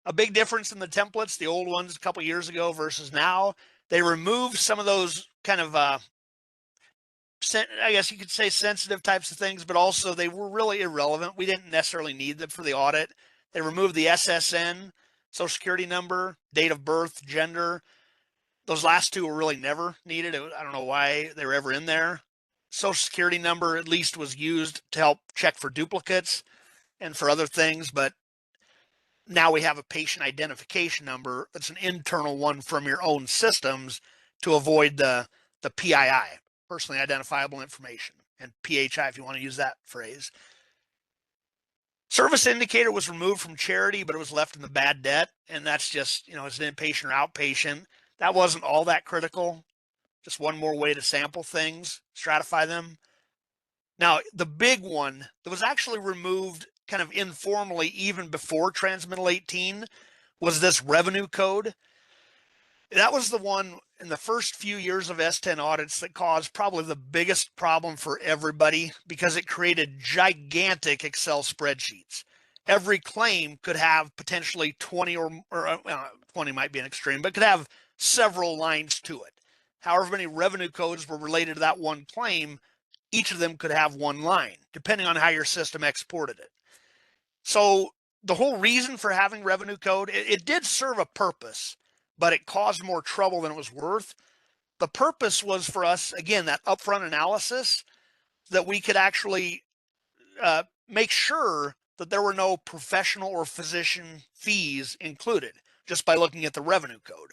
A big difference in the templates, the old ones a couple years ago versus now, they removed some of those kind of, I guess you could say sensitive types of things, but also they were really irrelevant. We didn't necessarily need them for the audit. They removed the SSN, Social Security number, date of birth, gender. Those last two were really never needed. I don't know why they were ever in there. Social Security number at least was used to help check for duplicates and for other things, but now we have a patient identification number that's an internal one from your own systems to avoid the PII, personally identifiable information, and PHI if you want to use that phrase. Service indicator was removed from charity, but it was left in the bad debt, and that's just, as an inpatient or outpatient. That wasn't all that critical. Just one more way to sample things, stratify them. Now, the big one that was actually removed kind of informally even before Transmittal 18 was this revenue code. That was the one in the first few years of S-10 audits that caused probably the biggest problem for everybody because it created gigantic Excel spreadsheets. Every claim could have potentially 20 or 20 might be an extreme, but could have several lines to it. however many revenue codes were related to that one claim, each of them could have one line, depending on how your system exported it. So the whole reason for having revenue code, it did serve a purpose, but it caused more trouble than it was worth. The purpose was for us, again, that upfront analysis, that we could actually make sure that there were no professional or physician fees included just by looking at the revenue code,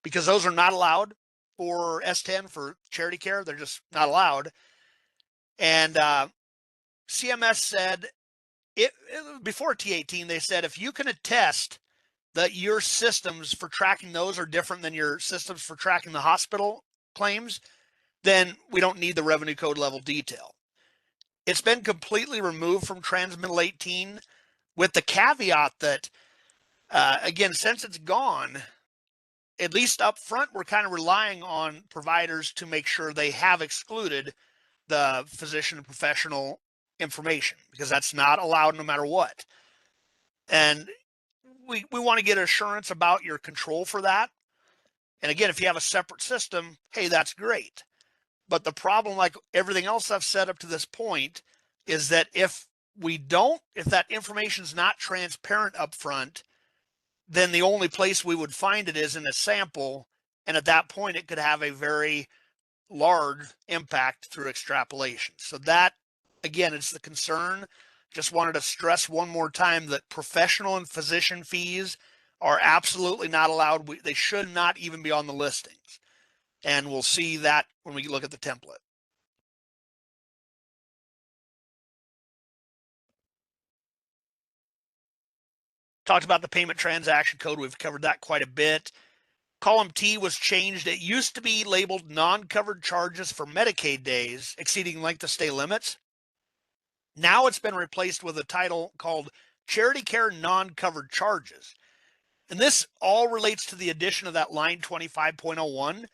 because those are not allowed for S-10 for charity care. They're just not allowed. And CMS said before T18, they said if you can attest that your systems for tracking those are different than your systems for tracking the hospital claims, then we don't need the revenue code level detail. It's been completely removed from Transmittal 18, with the caveat that, again, since it's gone, at least up front, we're kind of relying on providers to make sure they have excluded the physician and professional information, because that's not allowed no matter what. And we want to get assurance about your control for that. And again, if you have a separate system, hey, that's great. But the problem, like everything else I've said up to this point, is that if that information is not transparent up front, then the only place we would find it is in a sample. And at that point, it could have a very large impact through extrapolation. So that, again, is the concern. Just wanted to stress one more time that professional and physician fees are absolutely not allowed. They should not even be on the listings. And we'll see that when we look at the template. Talked about the payment transaction code. We've covered that quite a bit. Column T was changed. It used to be labeled non-covered charges for Medicaid days exceeding length of stay limits. Now it's been replaced with a title called Charity Care Non-Covered Charges. And this all relates to the addition of that line 25.01.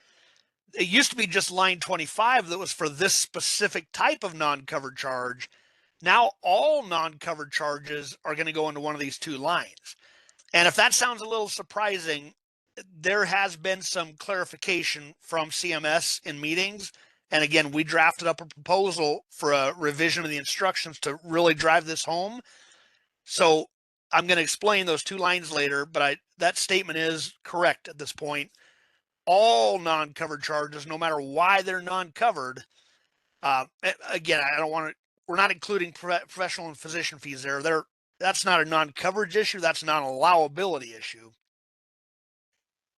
It used to be just line 25 that was for this specific type of non-covered charge. Now all non-covered charges are going to go into one of these two lines. And if that sounds a little surprising, there has been some clarification from CMS in meetings. And again, we drafted up a proposal for a revision of the instructions to really drive this home. So I'm going to explain those two lines later, but that statement is correct at this point. All non-covered charges, no matter why they're non-covered, again, we're not including professional and physician fees there. That's not a non-coverage issue. That's not an allowability issue.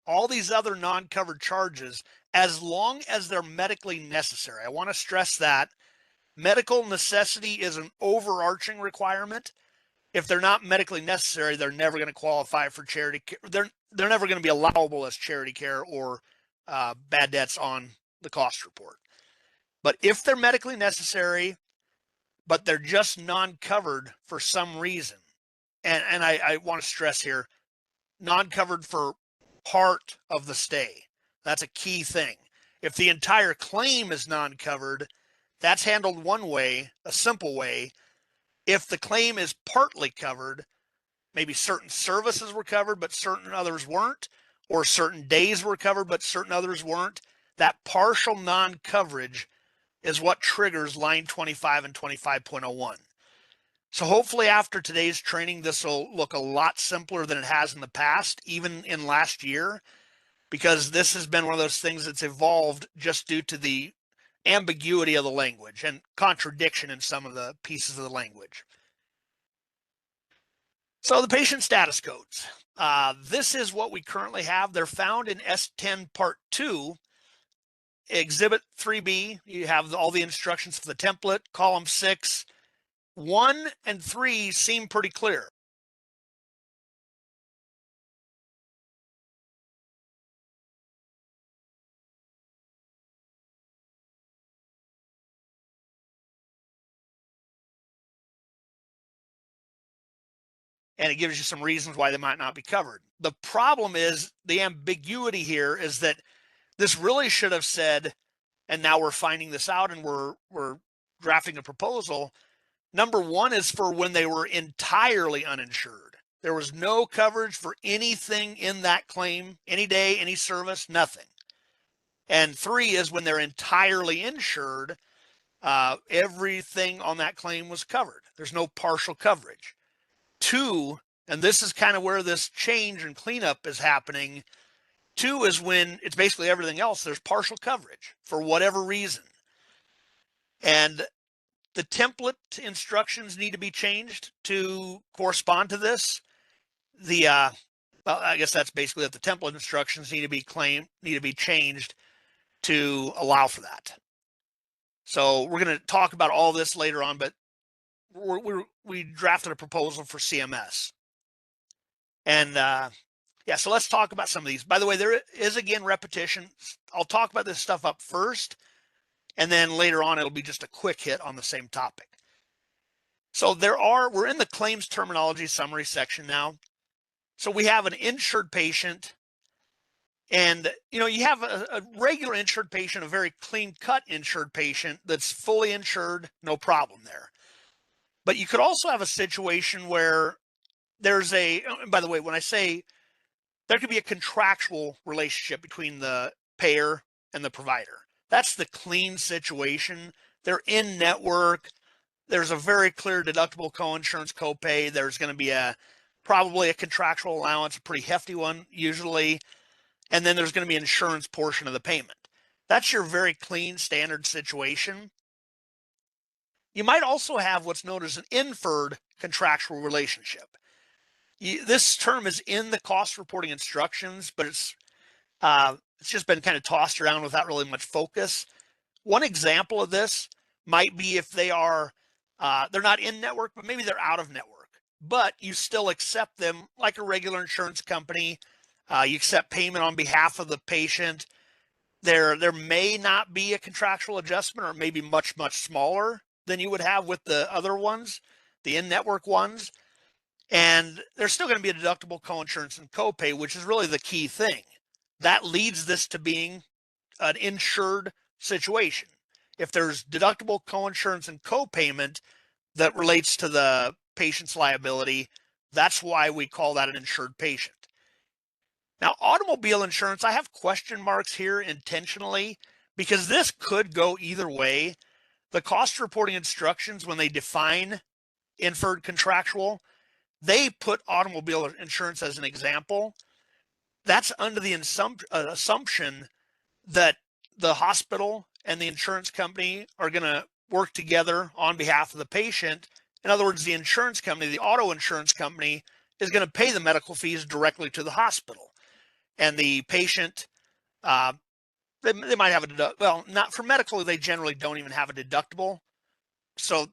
All these other non-covered charges, as long as they're medically necessary. I want to stress that medical necessity is an overarching requirement. If they're not medically necessary, they're never going to qualify for charity care. They're never going to be allowable as charity care or bad debts on the cost report. But if they're medically necessary, but they're just non-covered for some reason, and I want to stress here, non-covered for part of the stay. That's a key thing. If the entire claim is non-covered, that's handled one way, a simple way. If the claim is partly covered, maybe certain services were covered, but certain others weren't, or certain days were covered, but certain others weren't, that partial non-coverage is what triggers line 25 and 25.01. So hopefully after today's training, this will look a lot simpler than it has in the past, even in last year, because this has been one of those things that's evolved just due to the ambiguity of the language and contradiction in some of the pieces of the language. So the patient status codes. This is what we currently have. They're found in S-10 Part 2, Exhibit 3B. You have all the instructions for the template. Column 6. 1 and 3 seem pretty clear. And it gives you some reasons why they might not be covered. The problem is the ambiguity here is that this really should have said, and now we're finding this out and we're drafting a proposal. Number 1 is for when they were entirely uninsured. There was no coverage for anything in that claim, any day, any service, nothing. And 3 is when they're entirely insured, everything on that claim was covered. There's no partial coverage. 2, and this is kind of where this change and cleanup is happening. 2 is when it's basically everything else. There's partial coverage for whatever reason. And the template instructions need to be changed to correspond to this. Well, I guess that's basically that the template instructions need to be changed to allow for that. So we're going to talk about all this later on, but we drafted a proposal for CMS. And yeah, so let's talk about some of these. By the way, there is, again, repetition. I'll talk about this stuff up first, and then later on, it'll be just a quick hit on the same topic. So we're in the claims terminology summary section now. So we have an insured patient, and you have a regular insured patient, a very clean-cut insured patient that's fully insured, no problem there. But you could also have a situation where there's by the way, when I say there could be a contractual relationship between the payer and the provider, that's the clean situation. They're in network. There's a very clear deductible coinsurance copay. There's going to be probably a contractual allowance, a pretty hefty one usually. And then there's going to be an insurance portion of the payment. That's your very clean standard situation. You might also have what's known as an inferred contractual relationship. This term is in the cost reporting instructions, but it's just been kind of tossed around without really much focus. One example of this might be if they're not in network, but maybe they're out of network, but you still accept them like a regular insurance company. You accept payment on behalf of the patient. There may not be a contractual adjustment, or maybe much, much smaller than you would have with the other ones, the in-network ones. And there's still going to be a deductible coinsurance and copay, which is really the key thing. That leads this to being an insured situation. If there's deductible coinsurance and copayment that relates to the patient's liability, that's why we call that an insured patient. Now, automobile insurance, I have question marks here intentionally because this could go either way. The cost reporting instructions, when they define inferred contractual, they put automobile insurance as an example. That's under the assumption that the hospital and the insurance company are going to work together on behalf of the patient. In other words, the insurance company, the auto insurance company, is going to pay the medical fees directly to the hospital. And the patient, they might have not for medical, they generally don't even have a deductible. So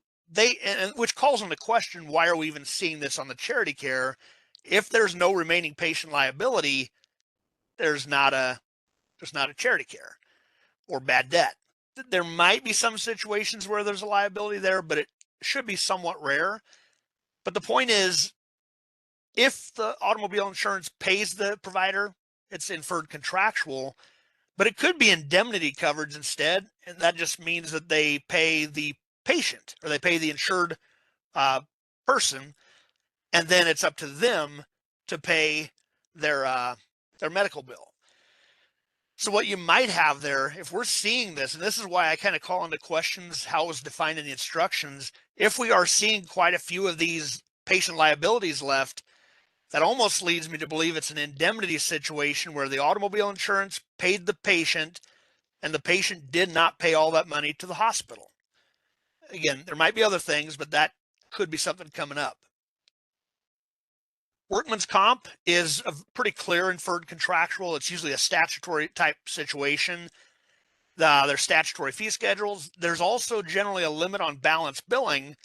which calls into question, why are we even seeing this on the charity care? If there's no remaining patient liability, there's not a charity care or bad debt. There might be some situations where there's a liability there, but it should be somewhat rare. But the point is, if the automobile insurance pays the provider, it's inferred contractual, but it could be indemnity coverage instead. And that just means that they pay the patient, or they pay the insured person, and then it's up to them to pay their medical bill. So what you might have there, if we're seeing this, and this is why I kind of call into questions how it was defined in the instructions, if we are seeing quite a few of these patient liabilities left, that almost leads me to believe it's an indemnity situation where the automobile insurance paid the patient and the patient did not pay all that money to the hospital. Again, there might be other things, but that could be something coming up. Workman's comp is a pretty clear inferred contractual. It's usually a statutory type situation. There's statutory fee schedules. There's also generally a limit on balance billing,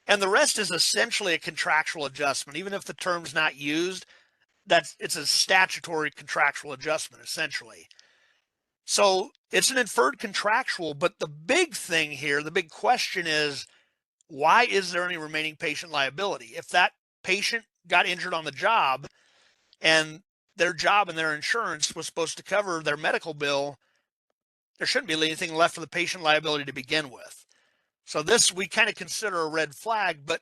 and the rest is essentially a contractual adjustment. Even if the term's not used, it's a statutory contractual adjustment, essentially. So it's an inferred contractual, but the big thing here, the big question is, why is there any remaining patient liability? If that patient got injured on the job and their job and their insurance was supposed to cover their medical bill, there shouldn't be anything left for the patient liability to begin with. So this we kind of consider a red flag, but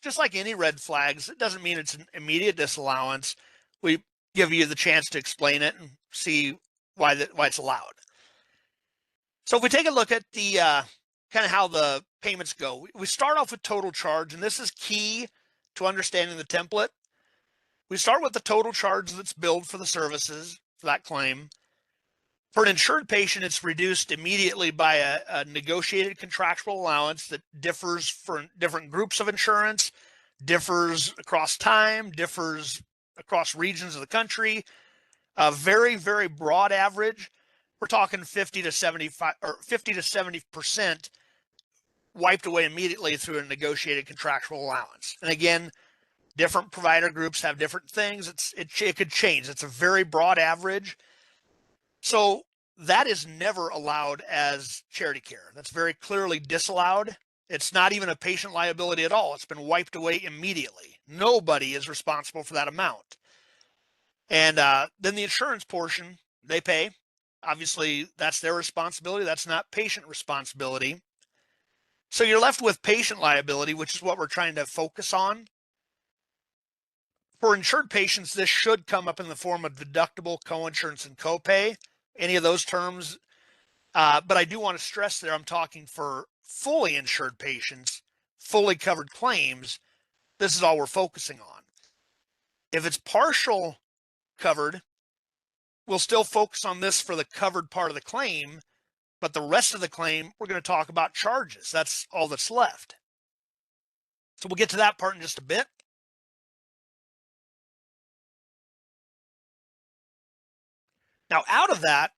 just like any red flags, it doesn't mean it's an immediate disallowance. We give you the chance to explain it and see why it's allowed. So if we take a look at the kind of how the payments go, we start off with total charge, and this is key to understanding the template. We start with the total charge that's billed for the services for that claim. For an insured patient, it's reduced immediately by a negotiated contractual allowance that differs for different groups of insurance, differs across time, differs across regions of the country. A very, very broad average, we're talking 50 to 75 or 50 to 70% wiped away immediately through a negotiated contractual allowance. And again, different provider groups have different things. It could change. It's a very broad average. So that is never allowed as charity care. That's very clearly disallowed. It's not even a patient liability at all. It's been wiped away immediately. Nobody is responsible for that amount. And then the insurance portion, they pay. Obviously, that's their responsibility. That's not patient responsibility. So you're left with patient liability, which is what we're trying to focus on. For insured patients, this should come up in the form of deductible, coinsurance, and copay, any of those terms. But I do want to stress there, I'm talking for fully insured patients, fully covered claims. This is all we're focusing on. If it's partial covered, we'll still focus on this for the covered part of the claim, but the rest of the claim, we're going to talk about charges. That's all that's left. So we'll get to that part in just a bit. Now, out of that,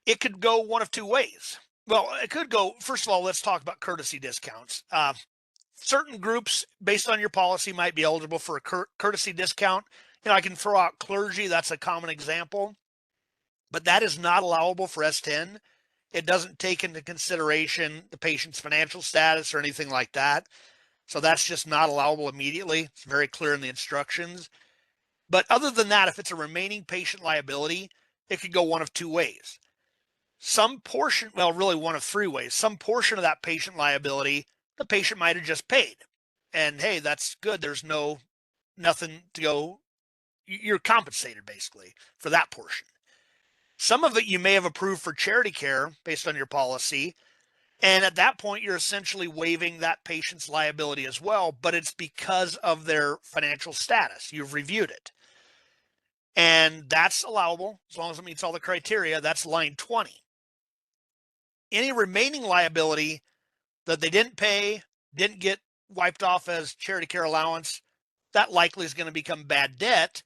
it could go one of two ways. Well, it could go, first of all, let's talk about courtesy discounts. Certain groups, based on your policy, might be eligible for a courtesy discount. I can throw out clergy. That's a common example. But that is not allowable for S-10. It doesn't take into consideration the patient's financial status or anything like that. So that's just not allowable immediately. It's very clear in the instructions. But other than that, if it's a remaining patient liability, it could go one of two ways. Some portion, well, really one of three ways. Some portion of that patient liability, the patient might have just paid. And hey, that's good. There's nothing to go. You're compensated basically for that portion. Some of it you may have approved for charity care based on your policy. And at that point, you're essentially waiving that patient's liability as well, but it's because of their financial status. You've reviewed it. And that's allowable as long as it meets all the criteria. That's line 20. Any remaining liability that they didn't pay, didn't get wiped off as charity care allowance, that likely is going to become bad debt,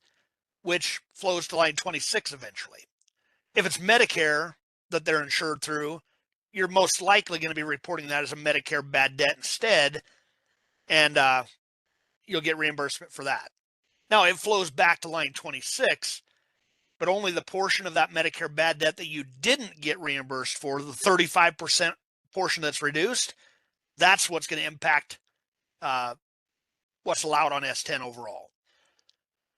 which flows to line 26 eventually. If it's Medicare that they're insured through, you're most likely going to be reporting that as a Medicare bad debt instead, and you'll get reimbursement for that. Now, it flows back to line 26, but only the portion of that Medicare bad debt that you didn't get reimbursed for, the 35% portion that's reduced, that's what's going to impact what's allowed on S-10 overall.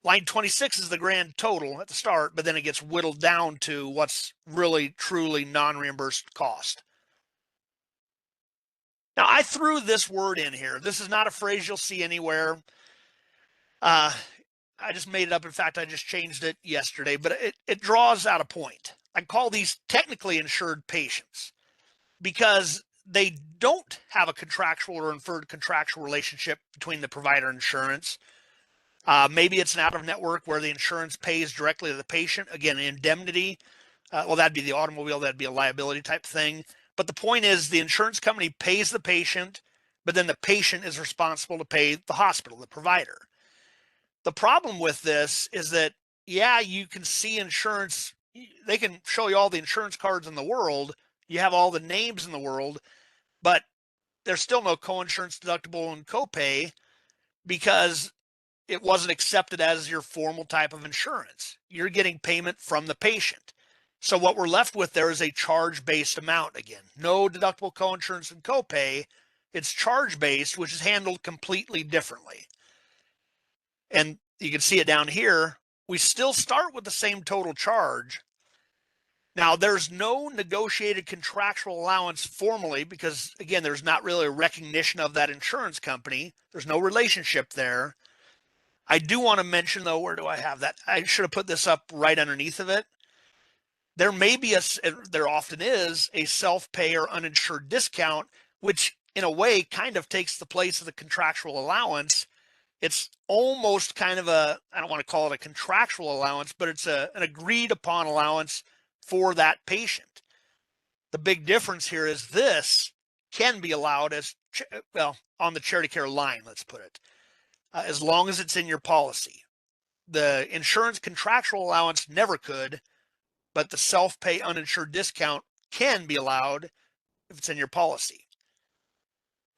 Line 26 is the grand total at the start, but then it gets whittled down to what's really, truly non-reimbursed cost. Now, I threw this word in here. This is not a phrase you'll see anywhere. I just made it up. In fact, I just changed it yesterday, but it draws out a point. I call these technically insured patients because they don't have a contractual or inferred contractual relationship between the provider and insurance. Maybe it's an out-of-network where the insurance pays directly to the patient. Again, indemnity. Well, that'd be the automobile. That'd be a liability type thing. But the point is the insurance company pays the patient, but then the patient is responsible to pay the hospital, the provider. The problem with this is that, yeah, you can see insurance. They can show you all the insurance cards in the world. You have all the names in the world, but there's still no coinsurance, deductible, and copay because it wasn't accepted as your formal type of insurance. You're getting payment from the patient. So what we're left with there is a charge-based amount again. No deductible, coinsurance, and copay. It's charge-based, which is handled completely differently. And you can see it down here. We still start with the same total charge, Now, there's no negotiated contractual allowance formally because, again, there's not really a recognition of that insurance company. There's no relationship there. I do want to mention, though, where do I have that? I should have put this up right underneath of it. There may be there often is a self-pay or uninsured discount, which in a way kind of takes the place of the contractual allowance. It's almost kind of I don't want to call it a contractual allowance, but it's an agreed upon allowance for that patient. The big difference here is this can be allowed as, well, on the charity care line, let's put it, as long as it's in your policy. The insurance contractual allowance never could, but the self-pay uninsured discount can be allowed if it's in your policy.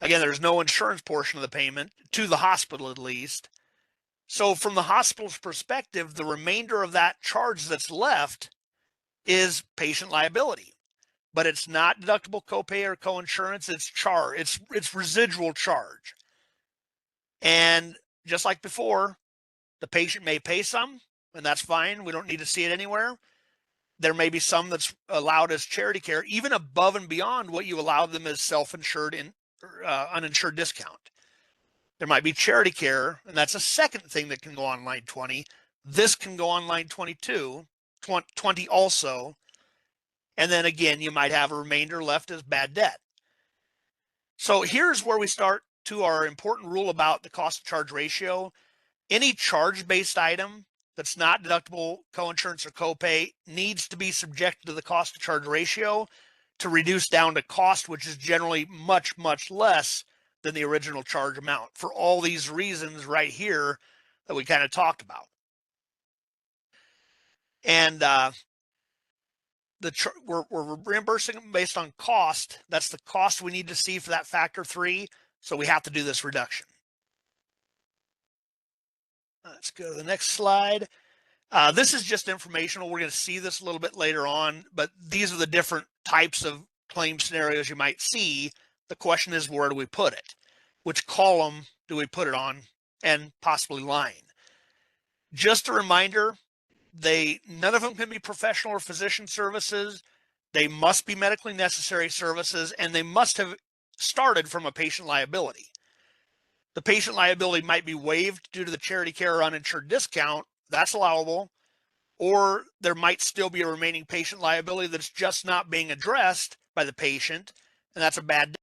Again, there's no insurance portion of the payment to the hospital, at least. So from the hospital's perspective, the remainder of that charge that's left is patient liability, but it's not deductible copay or coinsurance. It's residual charge. And just like before, the patient may pay some, and that's fine. We don't need to see it anywhere. There may be some that's allowed as charity care, even above and beyond what you allow them as self-insured and uninsured discount. There might be charity care, and that's a second thing that can go on line 20. This can go on line 22, 20 also. And then again, you might have a remainder left as bad debt. So here's where we start to our important rule about the cost to charge ratio. Any charge-based item that's not deductible, coinsurance, or copay needs to be subjected to the cost to charge ratio to reduce down to cost, which is generally much, much less than the original charge amount for all these reasons right here that we kind of talked about. And we're reimbursing them based on cost. That's the cost we need to see for that factor 3. So we have to do this reduction. Let's go to the next slide. This is just informational. We're going to see this a little bit later on, but these are the different types of claim scenarios you might see. The question is, where do we put it? Which column do we put it on, and possibly line? Just a reminder, none of them can be professional or physician services. They must be medically necessary services, and they must have started from a patient liability. The patient liability might be waived due to the charity care or uninsured discount. That's allowable. Or there might still be a remaining patient liability that's just not being addressed by the patient, and that's a bad debt.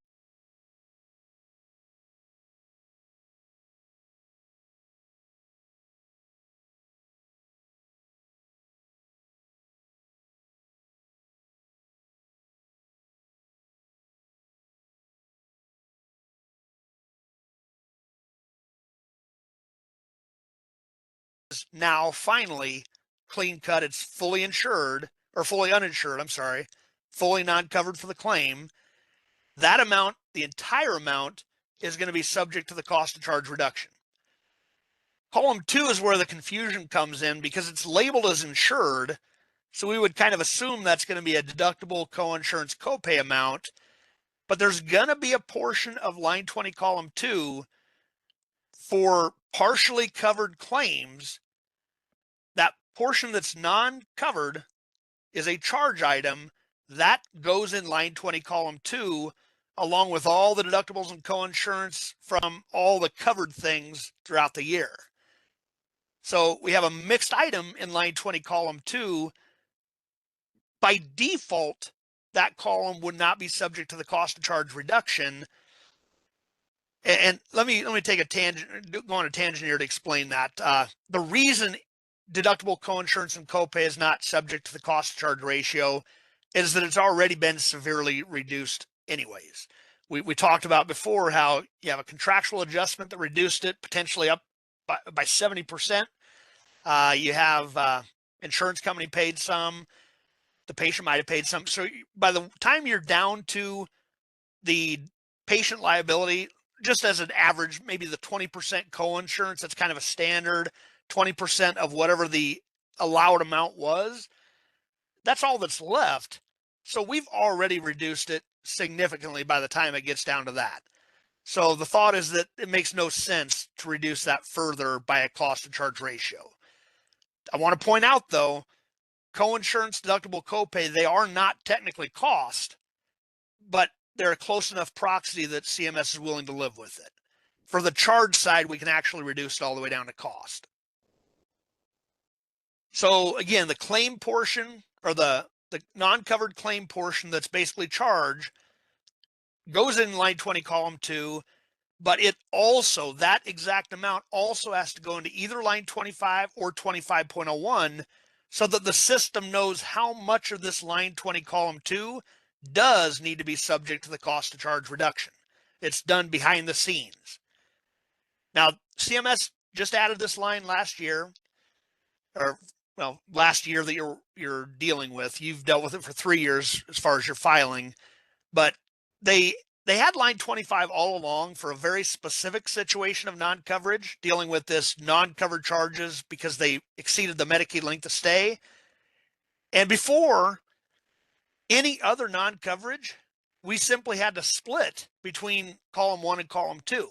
Now, finally, clean cut, it's fully insured, or fully uninsured, I'm sorry, fully non-covered for the claim. That amount, the entire amount, is going to be subject to the cost of charge reduction. Column 2 is where the confusion comes in because it's labeled as insured. So we would kind of assume that's going to be a deductible, coinsurance, copay amount, but there's going to be a portion of line 20, column 2 for partially covered claims. That portion that's non-covered is a charge item that goes in line 20, column 2, along with all the deductibles and coinsurance from all the covered things throughout the year. So we have a mixed item in line 20, column 2. By default, that column would not be subject to the cost of charge reduction. And let me take a tangent, go on a tangent here to explain that. The reason deductible, coinsurance, and copay is not subject to the cost of charge ratio is that it's already been severely reduced anyways. We talked about before how you have a contractual adjustment that reduced it potentially up by 70%. You have insurance company paid some, the patient might have paid some. So by the time you're down to the patient liability, just as an average, maybe the 20% coinsurance, that's kind of a standard, 20% of whatever the allowed amount was, that's all that's left. So we've already reduced it significantly by the time it gets down to that. So the thought is that it makes no sense to reduce that further by a cost to charge ratio. I want to point out, though, coinsurance, deductible, copay, they are not technically cost, but they're a close enough proxy that CMS is willing to live with it. For the charge side, we can actually reduce it all the way down to cost. So again, the claim portion, or the non-covered claim portion that's basically charge, goes in line 20, column 2, but it also, that exact amount also has to go into either line 25 or 25.01, so that the system knows how much of this line 20, column 2 does need to be subject to the cost to charge reduction. It's done behind the scenes. Now, CMS just added this line last year, or well, last year that you're dealing with. You've dealt with it for 3 years as far as your filing, but they had line 25 all along for a very specific situation of non-coverage, dealing with this non-covered charges because they exceeded the Medicaid length of stay. And before any other non-coverage, we simply had to split between column 1 and column 2.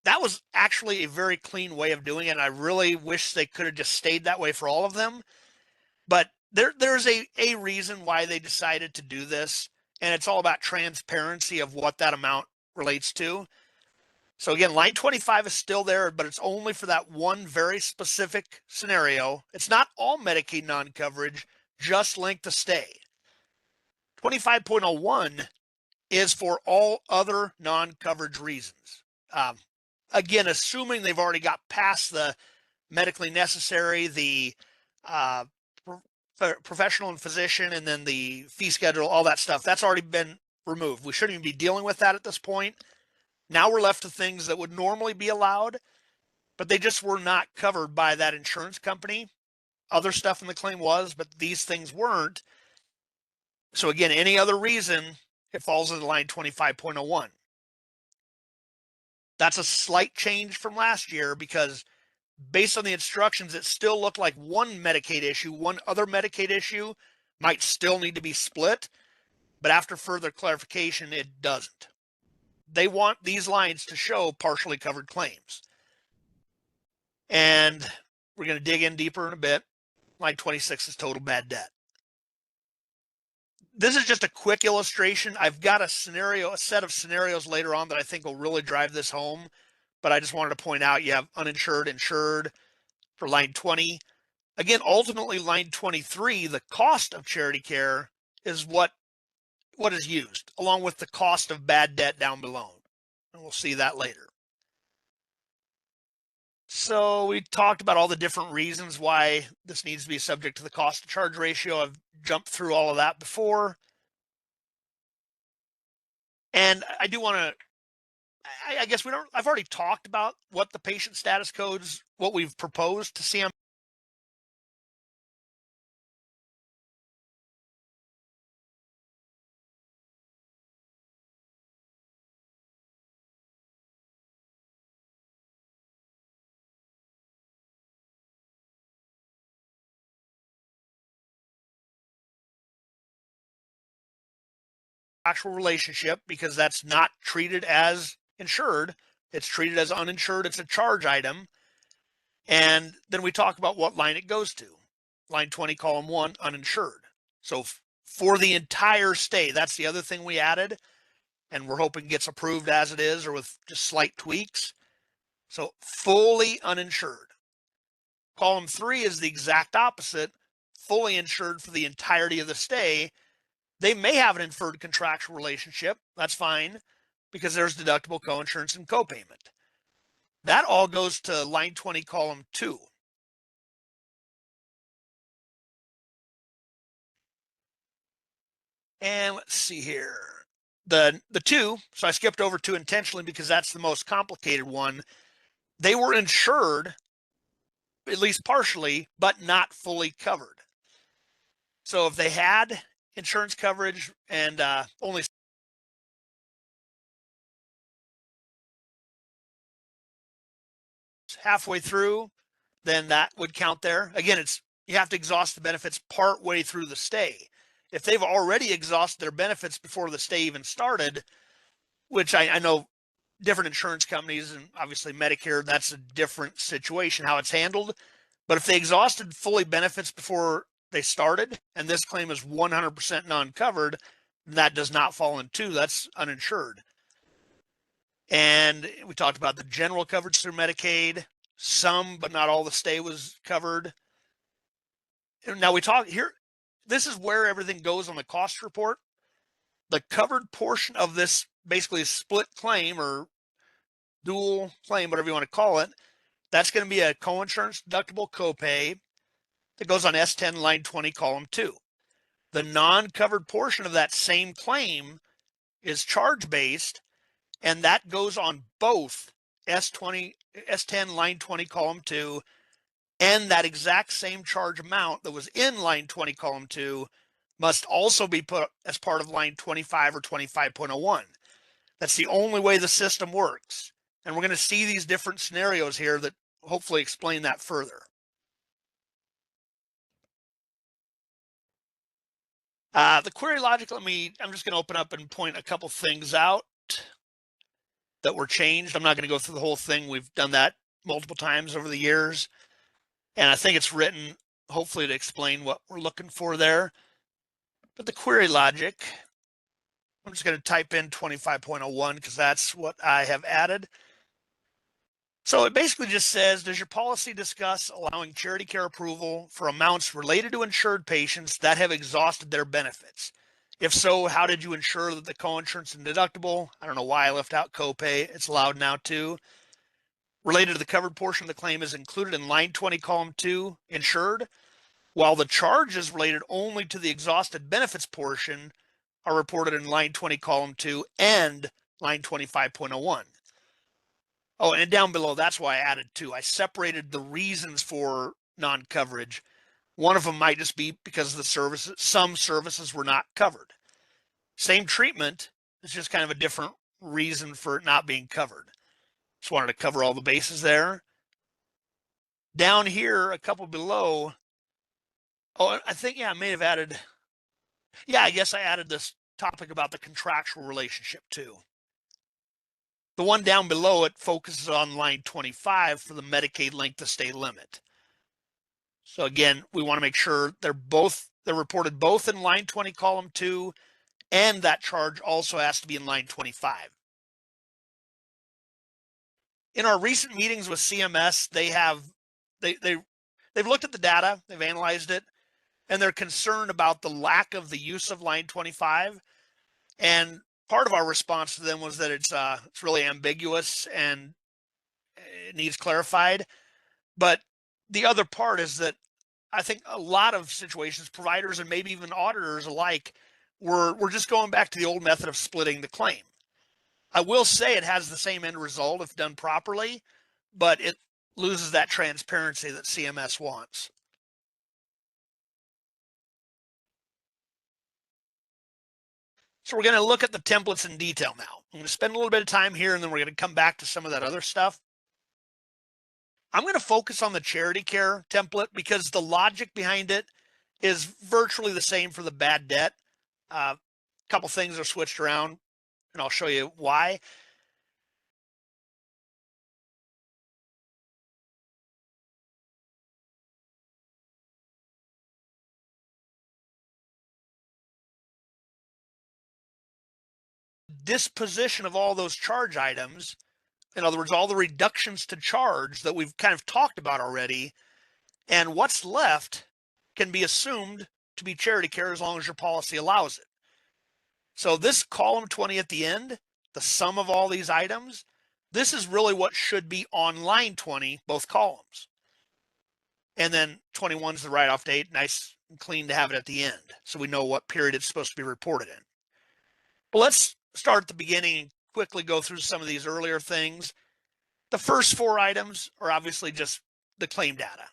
That was actually a very clean way of doing it. And I really wish they could have just stayed that way for all of them. But there's a reason why they decided to do this. And it's all about transparency of what that amount relates to. So again, line 25 is still there, but it's only for that one very specific scenario. It's not all Medicaid non-coverage, just length of stay. 25.01 is for all other non-coverage reasons. Again, assuming they've already got past the medically necessary, the professional and physician, and then the fee schedule, all that stuff, that's already been removed. We shouldn't even be dealing with that at this point. Now we're left to things that would normally be allowed, but they just were not covered by that insurance company. Other stuff in the claim was, but these things weren't. So again, any other reason, it falls into line 25.01. That's a slight change from last year because based on the instructions, it still looked like one Medicaid issue, one other Medicaid issue might still need to be split. But after further clarification, it doesn't. They want these lines to show partially covered claims. And we're going to dig in deeper in a bit. Line 26 is total bad debt. This is just a quick illustration. I've got a set of scenarios later on that I think will really drive this home. But I just wanted to point out you have uninsured, insured for line 20. Again, ultimately, line 23, the cost of charity care is what is used, along with the cost of bad debt down below. And we'll see that later. So we talked about all the different reasons why this needs to be subject to the cost to charge ratio. I've jumped through all of that before. And I do want to, I guess I've already talked about what the patient status codes, what we've proposed to CMS. Actual relationship, because that's not treated as insured. It's treated as uninsured. It's a charge item. And then we talk about what line it goes to. Line 20, column 1, uninsured. So for the entire stay, that's the other thing we added. And we're hoping gets approved as it is or with just slight tweaks. So fully uninsured. Column 3 is the exact opposite. Fully insured for the entirety of the stay. They may have an inferred contractual relationship. That's fine because there's deductible, coinsurance, and copayment. That all goes to line 20, column 2. And let's see here. The 2, so I skipped over 2 intentionally because that's the most complicated one. They were insured, at least partially, but not fully covered. So if they had insurance coverage and only halfway through, then that would count there. Again, you have to exhaust the benefits part way through the stay. If they've already exhausted their benefits before the stay even started, which I know different insurance companies and obviously Medicare, that's a different situation how it's handled. But if they exhausted fully benefits before they started, and this claim is 100% non-covered, that does not fall in 2. That's uninsured. And we talked about the general coverage through Medicaid. Some, but not all the stay was covered. Now we talk here, this is where everything goes on the cost report. The covered portion of this basically split claim or dual claim, whatever you want to call it, that's going to be a coinsurance deductible copay that goes on S-10 line 20, column 2. The non-covered portion of that same claim is charge-based, and that goes on both S-10 line 20, column 2, and that exact same charge amount that was in line 20, column 2 must also be put as part of line 25 or 25.01. That's the only way the system works. And we're going to see these different scenarios here that hopefully explain that further. The query logic, I'm just going to open up and point a couple things out that were changed. I'm not going to go through the whole thing. We've done that multiple times over the years. And I think it's written hopefully to explain what we're looking for there. But the query logic, I'm just going to type in 25.01 because that's what I have added. So it basically just says, does your policy discuss allowing charity care approval for amounts related to insured patients that have exhausted their benefits? If so, how did you ensure that the coinsurance and deductible, I don't know why I left out copay, it's allowed now too, related to the covered portion of the claim is included in line 20, column 2, insured, while the charges related only to the exhausted benefits portion are reported in line 20, column 2 and line 25.01. Oh, and down below, that's why I added 2. I separated the reasons for non-coverage. One of them might just be because of the services, some services were not covered. Same treatment, it's just kind of a different reason for it not being covered. Just wanted to cover all the bases there. Down here, a couple below, oh, I think, yeah, I may have added, yeah, I guess I added this topic about the contractual relationship too. The one down below it focuses on line 25 for the Medicaid length of stay limit. So again, we want to make sure they're reported both in line 20, column 2, and that charge also has to be in line 25. In our recent meetings with CMS, they've looked at the data, they've analyzed it, and they're concerned about the lack of the use of line 25. And part of our response to them was that it's really ambiguous and it needs clarified. But the other part is that I think a lot of situations, providers and maybe even auditors alike, we're just going back to the old method of splitting the claim. I will say it has the same end result if done properly, but it loses that transparency that CMS wants. So we're going to look at the templates in detail now. I'm going to spend a little bit of time here, and then we're going to come back to some of that other stuff. I'm going to focus on the charity care template because the logic behind it is virtually the same for the bad debt. A couple things are switched around, and I'll show you why. Disposition of all those charge items, in other words, all the reductions to charge that we've kind of talked about already, and what's left can be assumed to be charity care as long as your policy allows it. So this column 20 at the end, the sum of all these items, this is really what should be on line 20, both columns. And then 21 is the write-off date, nice and clean to have it at the end, so we know what period it's supposed to be reported in. But let's start at the beginning and quickly go through some of these earlier things. The first 4 items are obviously just the claim data,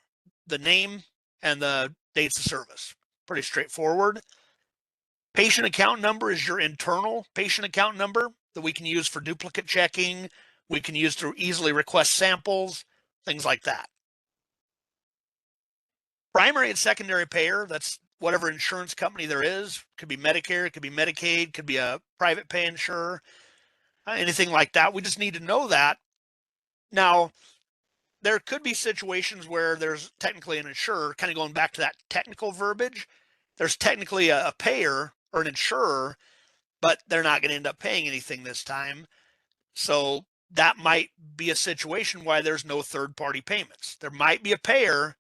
the name and the dates of service. Pretty straightforward. Patient account number is your internal patient account number that we can use for duplicate checking. We can use to easily request samples, things like that. Primary and secondary payer, that's whatever insurance company there is. Could be Medicare, it could be Medicaid, could be a private pay insurer, anything like that. We just need to know that. Now, there could be situations where there's technically an insurer, kind of going back to that technical verbiage. There's technically a payer or an insurer, but they're not going to end up paying anything this time. So that might be a situation why there's no third-party payments. There might be a payer,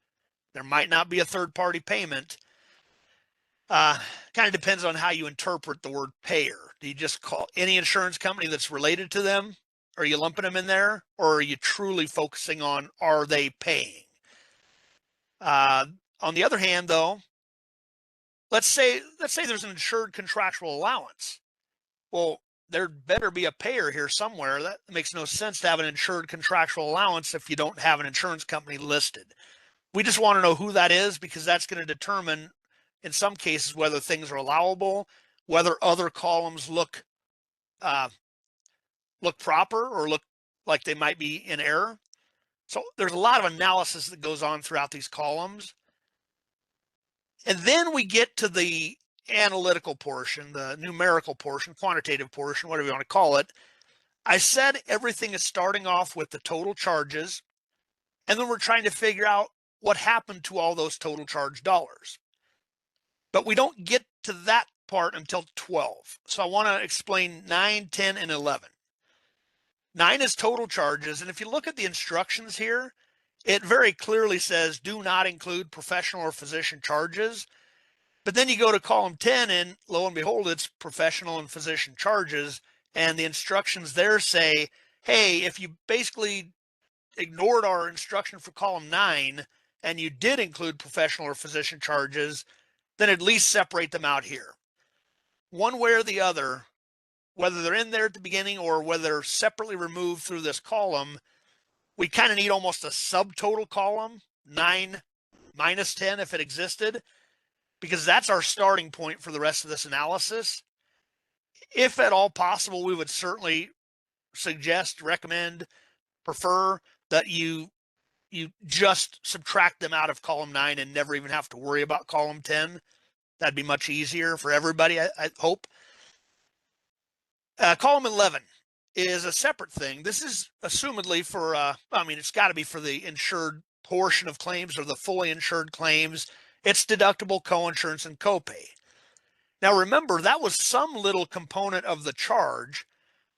there might not be a third-party payment. Kind of depends on how you interpret the word payer. Do you just call any insurance company that's related to them? Are you lumping them in there? Or are you truly focusing on, are they paying? On the other hand, though, let's say there's an insured contractual allowance. Well, there better be a payer here somewhere. That makes no sense to have an insured contractual allowance if you don't have an insurance company listed. We just want to know who that is, because that's going to determine, in some cases, whether things are allowable, whether other columns look proper or look like they might be in error. So there's a lot of analysis that goes on throughout these columns. And then we get to the analytical portion, the numerical portion, quantitative portion, whatever you want to call it. I said everything is starting off with the total charges, and then we're trying to figure out what happened to all those total charge dollars. But we don't get to that part until 12. So I want to explain 9, 10, and 11. 9 is total charges, and if you look at the instructions here, it very clearly says do not include professional or physician charges. But then you go to column 10, and lo and behold, it's professional and physician charges. And the instructions there say, hey, if you basically ignored our instruction for column 9 and you did include professional or physician charges, then at least separate them out here. One way or the other, whether they're in there at the beginning or whether they're separately removed through this column, we kind of need almost a subtotal column, 9 minus 10 if it existed, because that's our starting point for the rest of this analysis. If at all possible, we would certainly suggest, recommend, prefer that you just subtract them out of column 9 and never even have to worry about column 10. That'd be much easier for everybody, I hope. Column 11 is a separate thing. This is assumedly for, it's got to be for the insured portion of claims or the fully insured claims. It's deductible, coinsurance, and copay. Now remember, that was some little component of the charge,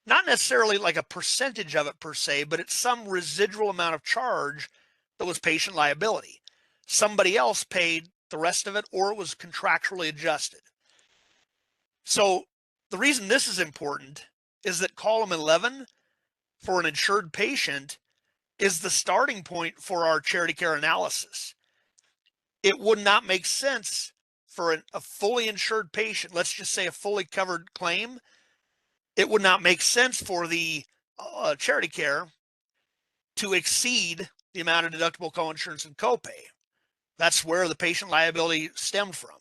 not necessarily like a percentage of it per se, but it's some residual amount of charge that was patient liability. Somebody else paid the rest of it, or it was contractually adjusted. So the reason this is important is that column 11 for an insured patient is the starting point for our charity care analysis. It would not make sense for a fully insured patient, let's just say a fully covered claim, it would not make sense for the charity care to exceed the amount of deductible, coinsurance, and copay. That's where the patient liability stemmed from.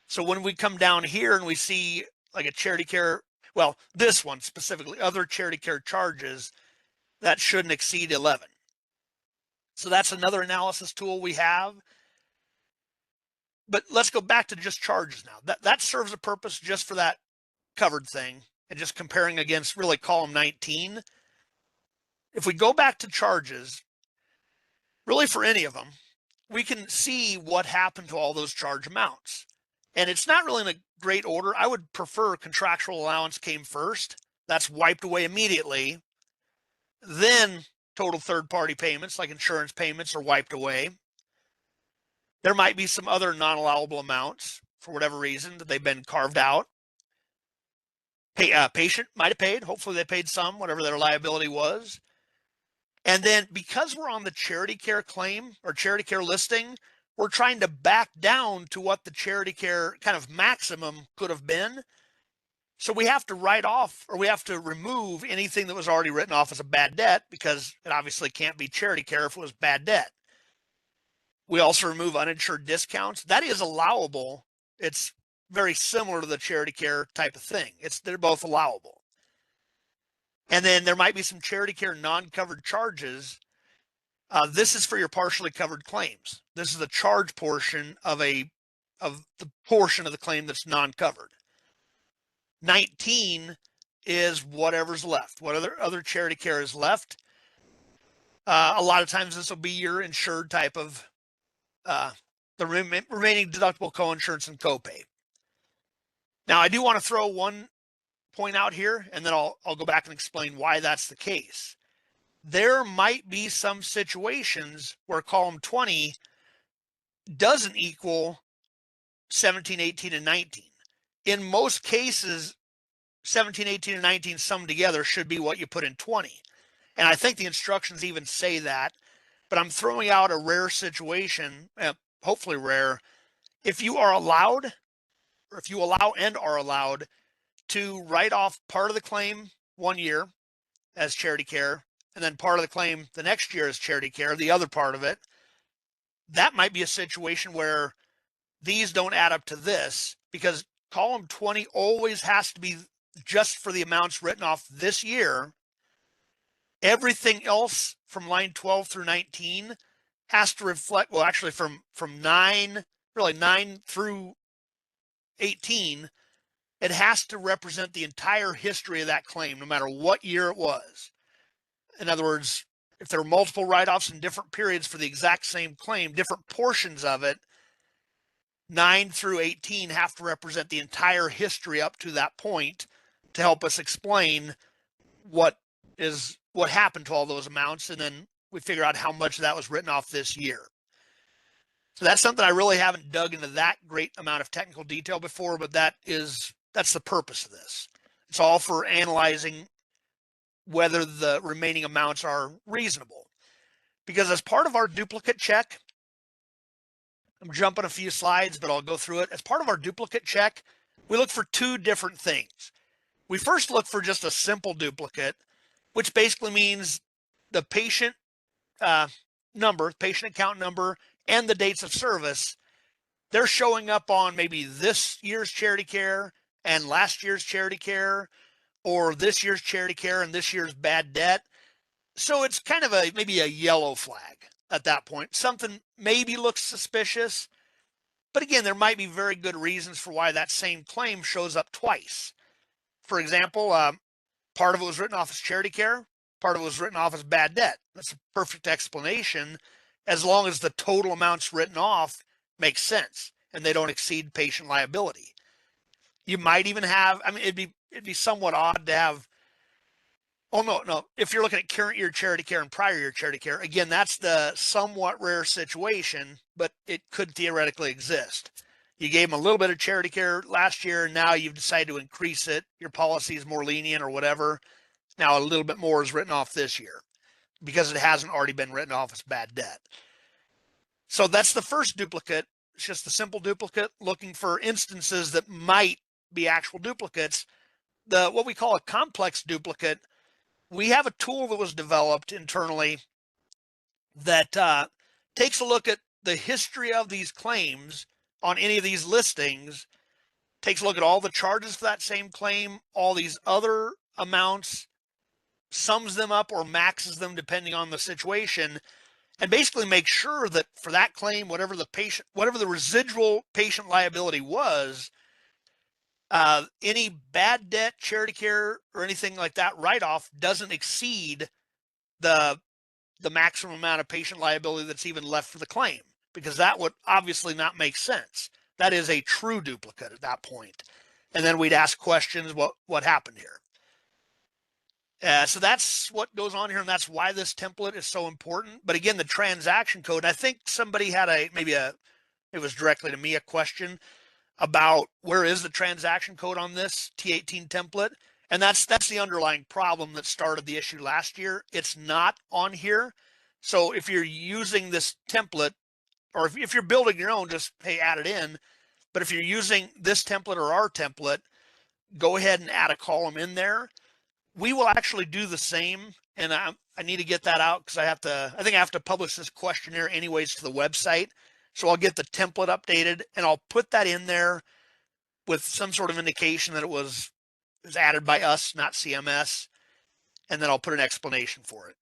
So when we come down here and we see like a charity care, well, this one specifically, other charity care charges, that shouldn't exceed 11. So that's another analysis tool we have. But let's go back to just charges now. That serves a purpose just for that covered thing and just comparing against really column 19. If we go back to charges, really for any of them, we can see what happened to all those charge amounts. And it's not really in a great order. I would prefer contractual allowance came first. That's wiped away immediately. Then total third-party payments like insurance payments are wiped away. There might be some other non-allowable amounts for whatever reason that they've been carved out. Patient might have paid. Hopefully they paid some, whatever their liability was. And then because we're on the charity care claim or charity care listing, we're trying to back down to what the charity care kind of maximum could have been. So we have to write off, or we have to remove anything that was already written off as a bad debt, because it obviously can't be charity care if it was bad debt. We also remove uninsured discounts. That is allowable. It's very similar to the charity care type of thing. They're both allowable. And then there might be some charity care non-covered charges. This is for your partially covered claims. This is the charge portion of the portion of the claim that's non-covered. 19 is whatever's left. What other charity care is left. A lot of times this will be your insured type of the remaining deductible, coinsurance, and copay. Now, I do want to throw one point out here, and then I'll go back and explain why that's the case. There might be some situations where column 20 doesn't equal 17, 18, and 19. In most cases, 17, 18, and 19 summed together should be what you put in 20. And I think the instructions even say that, but I'm throwing out a rare situation, hopefully rare, if you are allowed, or if you allow and are allowed to write off part of the claim 1 year as charity care, and then part of the claim the next year as charity care, the other part of it, that might be a situation where these don't add up to this, because column 20 always has to be just for the amounts written off this year. Everything else from line 12 through 19 has to reflect, well, actually from 9 through 18, it has to represent the entire history of that claim, no matter what year it was. In other words, if there are multiple write-offs in different periods for the exact same claim, different portions of it, 9 through 18 have to represent the entire history up to that point to help us explain what happened to all those amounts, and then we figure out how much of that was written off this year. So that's something I really haven't dug into that great amount of technical detail before, but that's the purpose of this. It's all for analyzing whether the remaining amounts are reasonable. Because as part of our duplicate check, I'm jumping a few slides, but I'll go through it. As part of our duplicate check, we look for two different things. We first look for just a simple duplicate, which basically means the patient number, patient account number, and the dates of service. They're showing up on maybe this year's charity care and last year's charity care, or this year's charity care and this year's bad debt. So it's kind of maybe a yellow flag at that point. Something maybe looks suspicious, but again, there might be very good reasons for why that same claim shows up twice. For example, part of it was written off as charity care, part of it was written off as bad debt. That's a perfect explanation, as long as the total amounts written off make sense and they don't exceed patient liability. You might even have, I mean, it'd be somewhat odd to have, oh, no. If you're looking at current year charity care and prior year charity care, again, that's the somewhat rare situation, but it could theoretically exist. You gave them a little bit of charity care last year, and now you've decided to increase it. Your policy is more lenient or whatever. Now a little bit more is written off this year because it hasn't already been written off as bad debt. So that's the first duplicate. It's just a simple duplicate, looking for instances that might be actual duplicates. What we call a complex duplicate, we have a tool that was developed internally that takes a look at the history of these claims on any of these listings, takes a look at all the charges for that same claim, all these other amounts, sums them up or maxes them depending on the situation, and basically makes sure that for that claim, whatever the residual patient liability was, any bad debt, charity care, or anything like that write-off doesn't exceed the maximum amount of patient liability that's even left for the claim, because that would obviously not make sense. That is a true duplicate at that point. And then we'd ask questions, what happened here? So that's what goes on here, and that's why this template is so important. But again, the transaction code, I think somebody had it was directly to me, a question about where is the transaction code on this T18 template. And that's the underlying problem that started the issue last year. It's not on here. So if you're using this template, or if you're building your own, just, hey, add it in. But if you're using this template or our template, go ahead and add a column in there. We will actually do the same, and I need to get that out because I think I have to publish this questionnaire anyways to the website. So I'll get the template updated, and I'll put that in there with some sort of indication that it was added by us, not CMS, and then I'll put an explanation for it.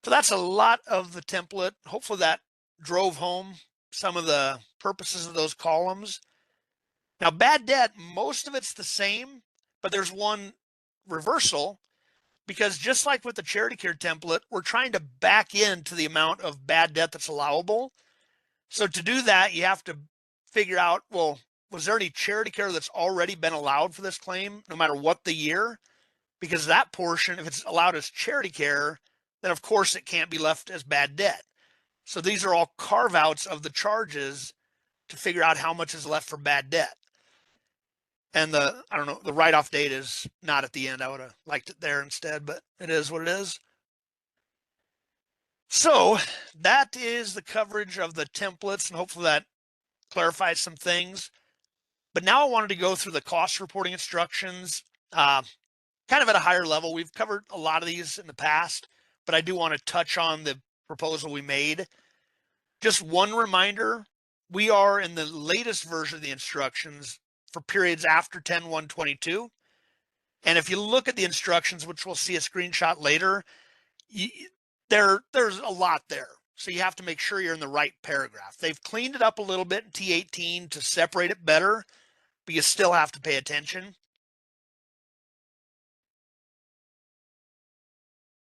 So that's a lot of the template. Hopefully that drove home some of the purposes of those columns. Now, bad debt, most of it's the same, but there's one reversal. because just like with the charity care template, we're trying to back into the amount of bad debt that's allowable. So to do that, you have to figure out, well, was there any charity care that's already been allowed for this claim, no matter what the year? Because that portion, if it's allowed as charity care, then of course it can't be left as bad debt. So these are all carve outs of the charges to figure out how much is left for bad debt. And I don't know, the write-off date is not at the end. I would have liked it there instead, but it is what it is. So that is the coverage of the templates, and hopefully that clarifies some things. But now I wanted to go through the cost reporting instructions, kind of at a higher level. We've covered a lot of these in the past, but I do want to touch on the proposal we made. Just one reminder, we are in the latest version of the instructions for periods after 10/1/22. And if you look at the instructions, which we'll see a screenshot later, there's a lot there. So you have to make sure you're in the right paragraph. They've cleaned it up a little bit in T18 to separate it better, but you still have to pay attention.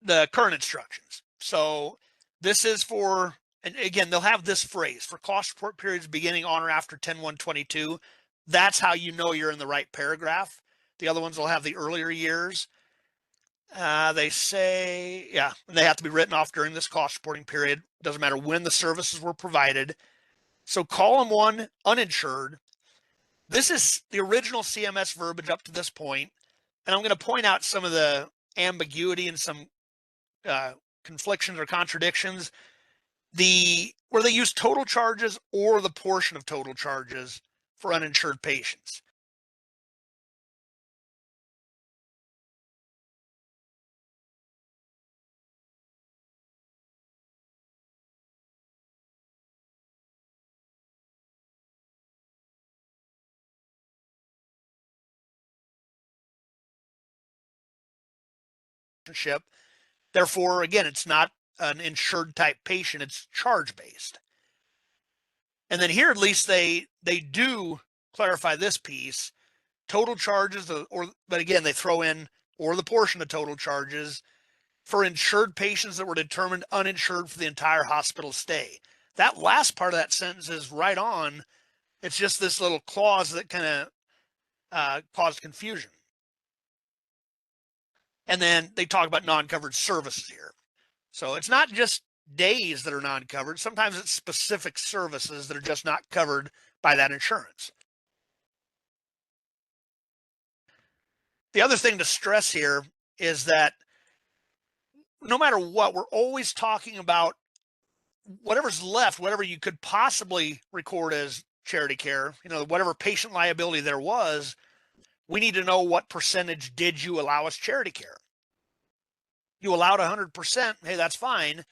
The current instructions. So this is for, and again, they'll have this phrase for cost report periods beginning on or after 10/1/22. That's how you know you're in the right paragraph. The other ones will have the earlier years. They say, yeah, and they have to be written off during this cost reporting period. Doesn't matter when the services were provided. So column 1, uninsured. This is the original CMS verbiage up to this point, and I'm going to point out some of the ambiguity and some conflictions or contradictions. Where they use total charges or the portion of total charges for uninsured patients. Therefore, again, it's not an insured type patient, it's charge based. And then here at least they do clarify this piece. Total charges, but again, they throw in or the portion of total charges for insured patients that were determined uninsured for the entire hospital stay. That last part of that sentence is right on. It's just this little clause that kind of caused confusion. And then they talk about non-covered services here. So it's not just days that are non-covered. Sometimes it's specific services that are just not covered by that insurance. The other thing to stress here is that no matter what, we're always talking about whatever's left, whatever you could possibly record as charity care, whatever patient liability there was, we need to know what percentage did you allow as charity care. You allowed 100%, hey, that's fine.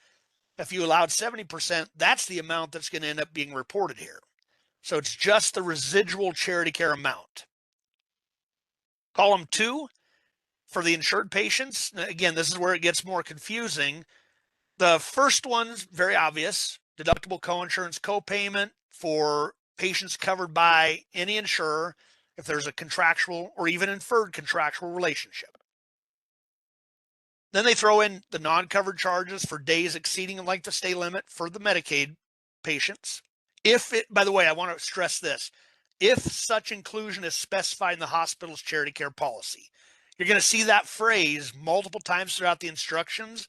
If you allowed 70%, that's the amount that's going to end up being reported here. So it's just the residual charity care amount. Column 2, for the insured patients, again, this is where it gets more confusing. The first one's very obvious, deductible coinsurance copayment for patients covered by any insurer if there's a contractual or even inferred contractual relationship. Then they throw in the non-covered charges for days exceeding the length of stay limit for the Medicaid patients. By the way, I want to stress this, if such inclusion is specified in the hospital's charity care policy. You're going to see that phrase multiple times throughout the instructions,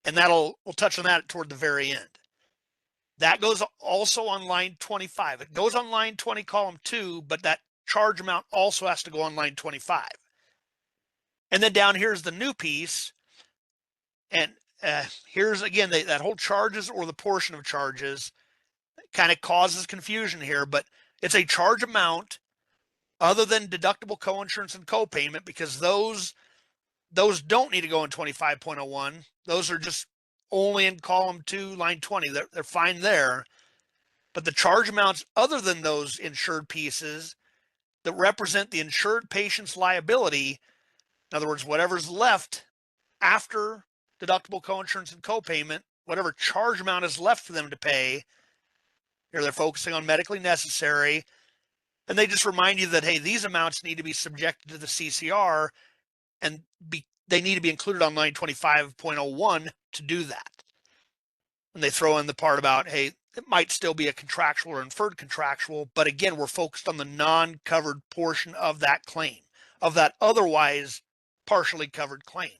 and we'll touch on that toward the very end. That goes also on line 25. It goes on line 20, column 2, but that charge amount also has to go on line 25. And then down here's the new piece. And here's, again, that whole charges or the portion of charges kind of causes confusion here, but it's a charge amount other than deductible coinsurance and copayment, because those don't need to go in 25.01. Those are just only in column 2, line 20. They're fine there. But the charge amounts other than those insured pieces that represent the insured patient's liability, in other words, whatever's left after deductible coinsurance and copayment, whatever charge amount is left for them to pay, here they're focusing on medically necessary. And they just remind you that, hey, these amounts need to be subjected to the CCR, and they need to be included on line 25.01 to do that. And they throw in the part about, hey, it might still be a contractual or inferred contractual, but again, we're focused on the non-covered portion of that claim, of that otherwise partially covered claim.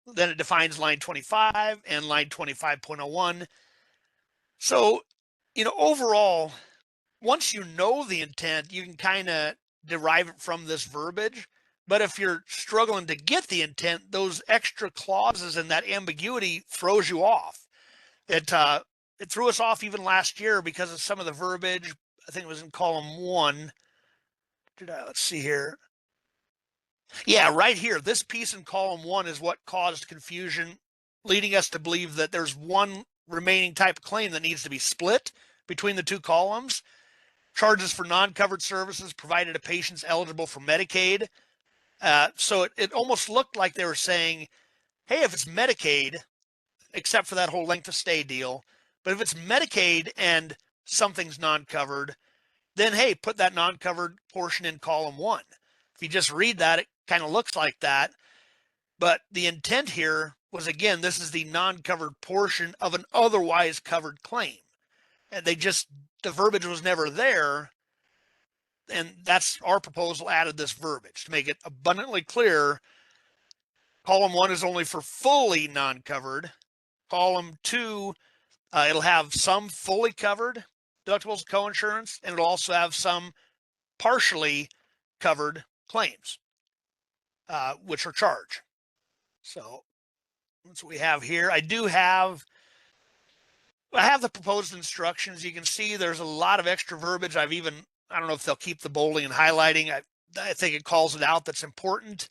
Then it defines line 25 and line 25.01. So, overall, once you know the intent, you can kind of derive it from this verbiage. But if you're struggling to get the intent, those extra clauses and that ambiguity throws you off. It threw us off even last year because of some of the verbiage. I think it was in column 1. Let's see here. Yeah, right here. This piece in column 1 is what caused confusion, leading us to believe that there's one remaining type of claim that needs to be split between the two columns. Charges for non-covered services provided to patients eligible for Medicaid. So it almost looked like they were saying, hey, if it's Medicaid, except for that whole length of stay deal, but if it's Medicaid and something's non-covered, then hey, put that non-covered portion in column 1. If you just read that, it kind of looks like that. But the intent here was, again, this is the non-covered portion of an otherwise covered claim. And the verbiage was never there. And that's our proposal, added this verbiage to make it abundantly clear. Column 1 is only for fully non-covered. Column 2, it'll have some fully covered deductibles, coinsurance, and it'll also have some partially covered claims, which are charged. So that's what we have here. I have the proposed instructions. You can see there's a lot of extra verbiage. I don't know if they'll keep the bolding and highlighting. I think it calls it out that's important.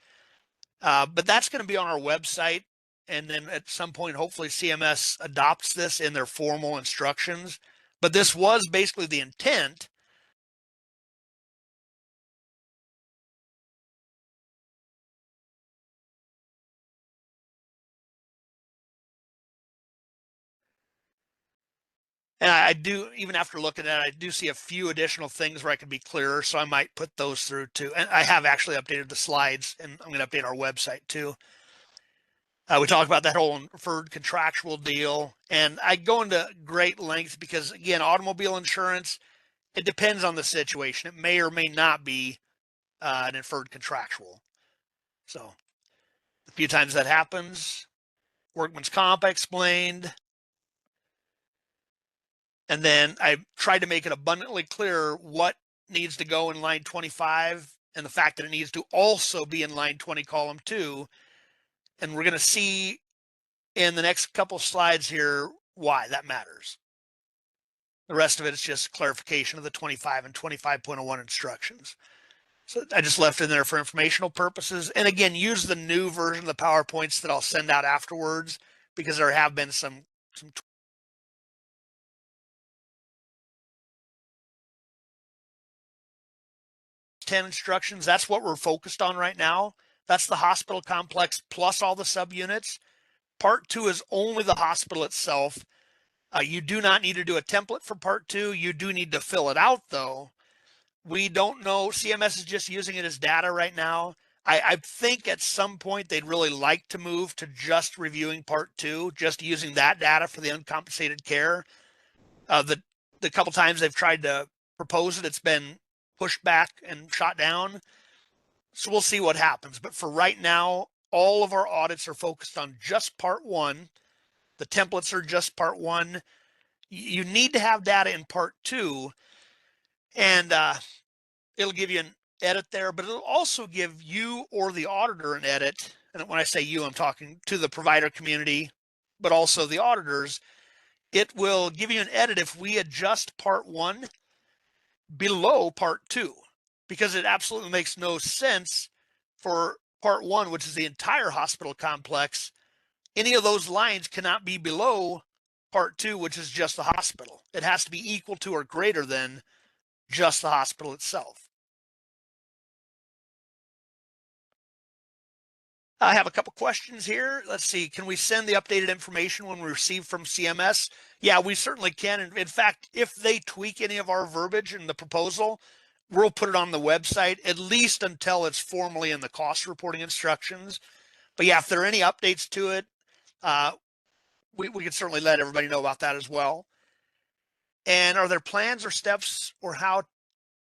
But that's going to be on our website. And then at some point, hopefully CMS adopts this in their formal instructions. But this was basically the intent. And I do, even after looking at it, I do see a few additional things where I could be clearer. So I might put those through too. And I have actually updated the slides, and I'm going to update our website too. We talk about that whole inferred contractual deal, and I go into great length because, again, automobile insurance, it depends on the situation. It may or may not be an inferred contractual. So a few times that happens. Workman's comp I explained. And then I tried to make it abundantly clear what needs to go in line 25 and the fact that it needs to also be in line 20, column 2. And we're going to see in the next couple slides here why that matters. The rest of it is just clarification of the 25 and 25.01 instructions. So I just left in there for informational purposes. And again, use the new version of the PowerPoints that I'll send out afterwards, because there have been some 10 instructions. That's what we're focused on right now. That's the hospital complex plus all the subunits. Part 2 is only the hospital itself. You do not need to do a template for part 2. You do need to fill it out, though. We don't know. CMS is just using it as data right now. I think at some point they'd really like to move to just reviewing part 2, just using that data for the uncompensated care. The couple times they've tried to propose it, it's been pushed back and shot down. So we'll see what happens. But for right now, all of our audits are focused on just part 1. The templates are just part 1. You need to have data in part 2, and it'll give you an edit there, but it'll also give you or the auditor an edit. And when I say you, I'm talking to the provider community, but also the auditors. It will give you an edit if we adjust part 1 below part 2, because it absolutely makes no sense for part 1, which is the entire hospital complex. Any of those lines cannot be below part 2, which is just the hospital. It has to be equal to or greater than just the hospital itself. I have a couple questions here. Let's see. Can we send the updated information when we receive from CMS? Yeah, we certainly can. In fact, if they tweak any of our verbiage in the proposal, we'll put it on the website, at least until it's formally in the cost reporting instructions. But yeah, if there are any updates to it, we can certainly let everybody know about that as well. And are there plans or steps or how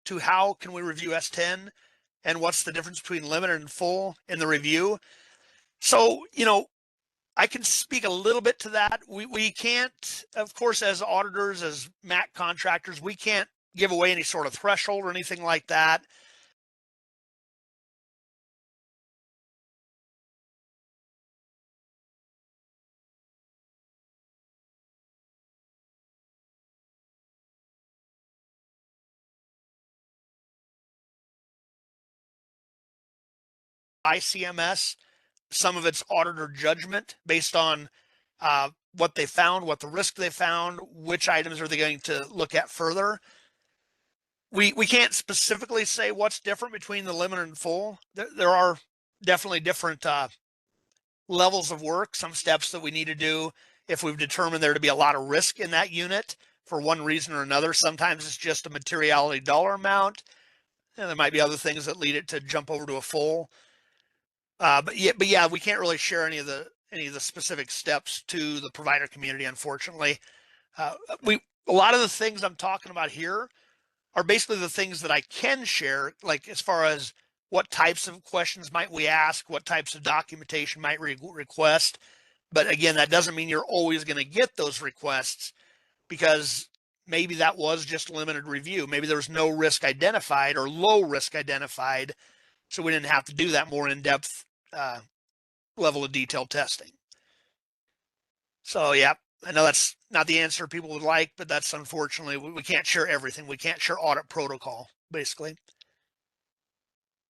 can we review S-10 and what's the difference between limited and full in the review? So, I can speak a little bit to that. We can't, of course, as auditors, as MAC contractors, we can't give away any sort of threshold or anything like that. ICMS, some of it's auditor judgment based on what they found, what the risk they found, which items are they going to look at further. We can't specifically say what's different between the limited and full. There are definitely different levels of work, some steps that we need to do if we've determined there to be a lot of risk in that unit for one reason or another. Sometimes it's just a materiality dollar amount, and there might be other things that lead it to jump over to a full. But yeah, we can't really share any of the specific steps to the provider community, unfortunately. A lot of the things I'm talking about here are basically the things that I can share, like as far as what types of questions might we ask, what types of documentation might request. But again, that doesn't mean you're always going to get those requests, because maybe that was just limited review. Maybe there was no risk identified or low risk identified, so we didn't have to do that more in-depth level of detailed testing. So yeah, I know that's not the answer people would like, but that's unfortunately, we can't share everything. We can't share audit protocol, basically.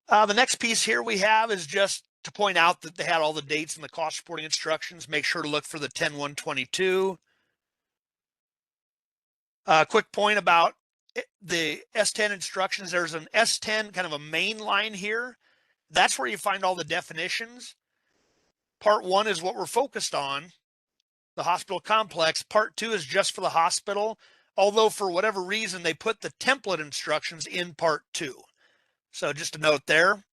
The next piece here we have is just to point out that they had all the dates in the cost reporting instructions. Make sure to look for the 10-1-22. Quick point about the S-10 instructions. There's an S-10, kind of a main line here. That's where you find all the definitions. Part 1 is what we're focused on, the hospital complex. Part 2 is just for the hospital, although for whatever reason they put the template instructions in part 2. So just a note there.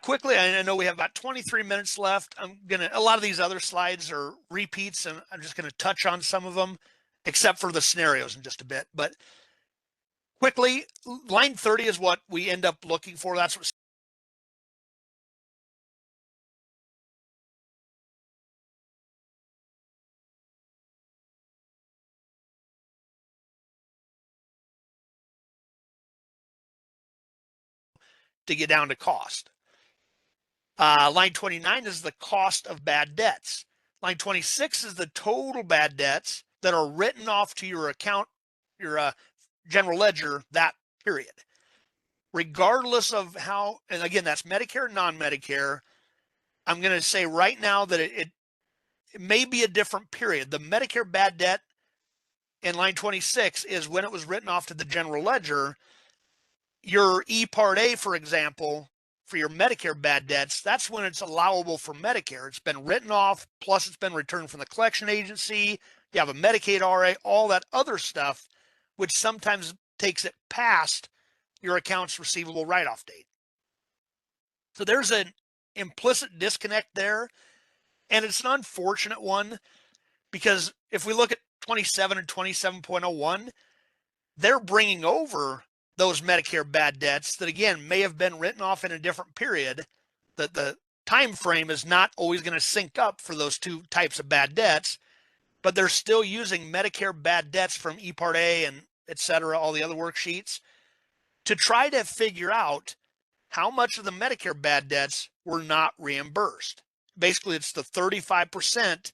Quickly, I know we have about 23 minutes left. A lot of these other slides are repeats, and I'm just gonna touch on some of them, except for the scenarios in just a bit. But quickly, line 30 is what we end up looking for. That's what to get down to cost. Line 29 is the cost of bad debts. Line 26 is the total bad debts that are written off to your account, your general ledger, that period. Regardless of how, and again, that's Medicare, non-Medicare. I'm going to say right now that it may be a different period. The Medicare bad debt in line 26 is when it was written off to the general ledger. Your E-Part A, for example, for your Medicare bad debts, that's when it's allowable for Medicare. It's been written off, plus it's been returned from the collection agency. You have a Medicaid RA, all that other stuff, which sometimes takes it past your accounts receivable write-off date. So there's an implicit disconnect there, and it's an unfortunate one, because if we look at 27 and 27.01, they're bringing over those Medicare bad debts that, again, may have been written off in a different period. That the time frame is not always going to sync up for those two types of bad debts, but they're still using Medicare bad debts from E-Part A and et cetera, all the other worksheets, to try to figure out how much of the Medicare bad debts were not reimbursed. Basically, it's the 35%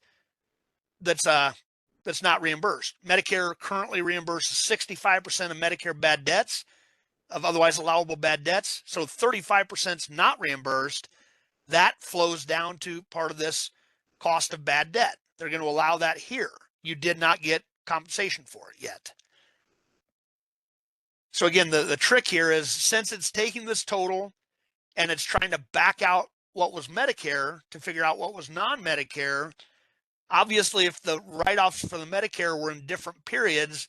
that's not reimbursed. Medicare currently reimburses 65% of Medicare bad debts, of otherwise allowable bad debts. So 35% is not reimbursed. That flows down to part of this cost of bad debt. They're going to allow that here. You did not get compensation for it yet. So again, the trick here is, since it's taking this total and it's trying to back out what was Medicare to figure out what was non-Medicare, obviously if the write-offs for the Medicare were in different periods,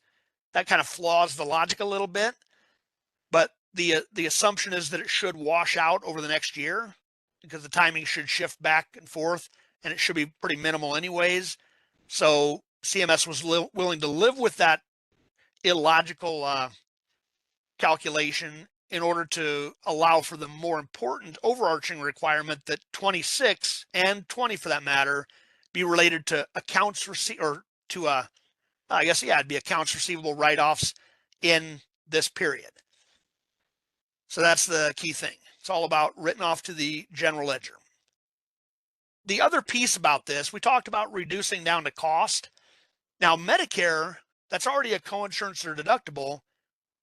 That kind of flaws the logic a little bit, but the assumption is that it should wash out over the next year because the timing should shift back and forth, and it should be pretty minimal anyways. So CMS was willing to live with that illogical calculation in order to allow for the more important overarching requirement that 26 and 20 for that matter be related to accounts receipt or to I guess, yeah, it'd be accounts receivable write-offs in this period. So that's the key thing. It's all about written off to the general ledger. The other piece about this, we talked about reducing down to cost. Now, Medicare, that's already a coinsurance or deductible.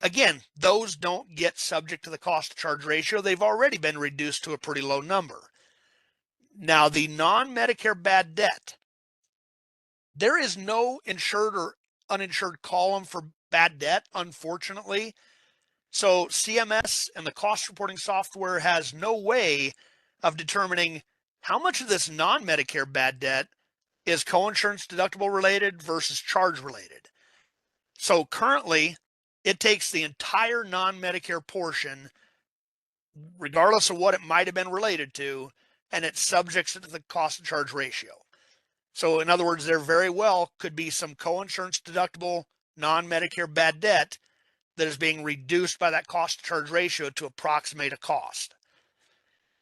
Again, those don't get subject to the cost to charge ratio. They've already been reduced to a pretty low number. Now, the non-Medicare bad debt, there is no insured or uninsured column for bad debt, unfortunately. So CMS and the cost reporting software has no way of determining how much of this non-Medicare bad debt is coinsurance deductible related versus charge related. So currently, it takes the entire non-Medicare portion, regardless of what it might have been related to, and it subjects it to the cost to charge ratio. So in other words, there very well could be some coinsurance deductible non-Medicare bad debt that is being reduced by that cost to charge ratio to approximate a cost.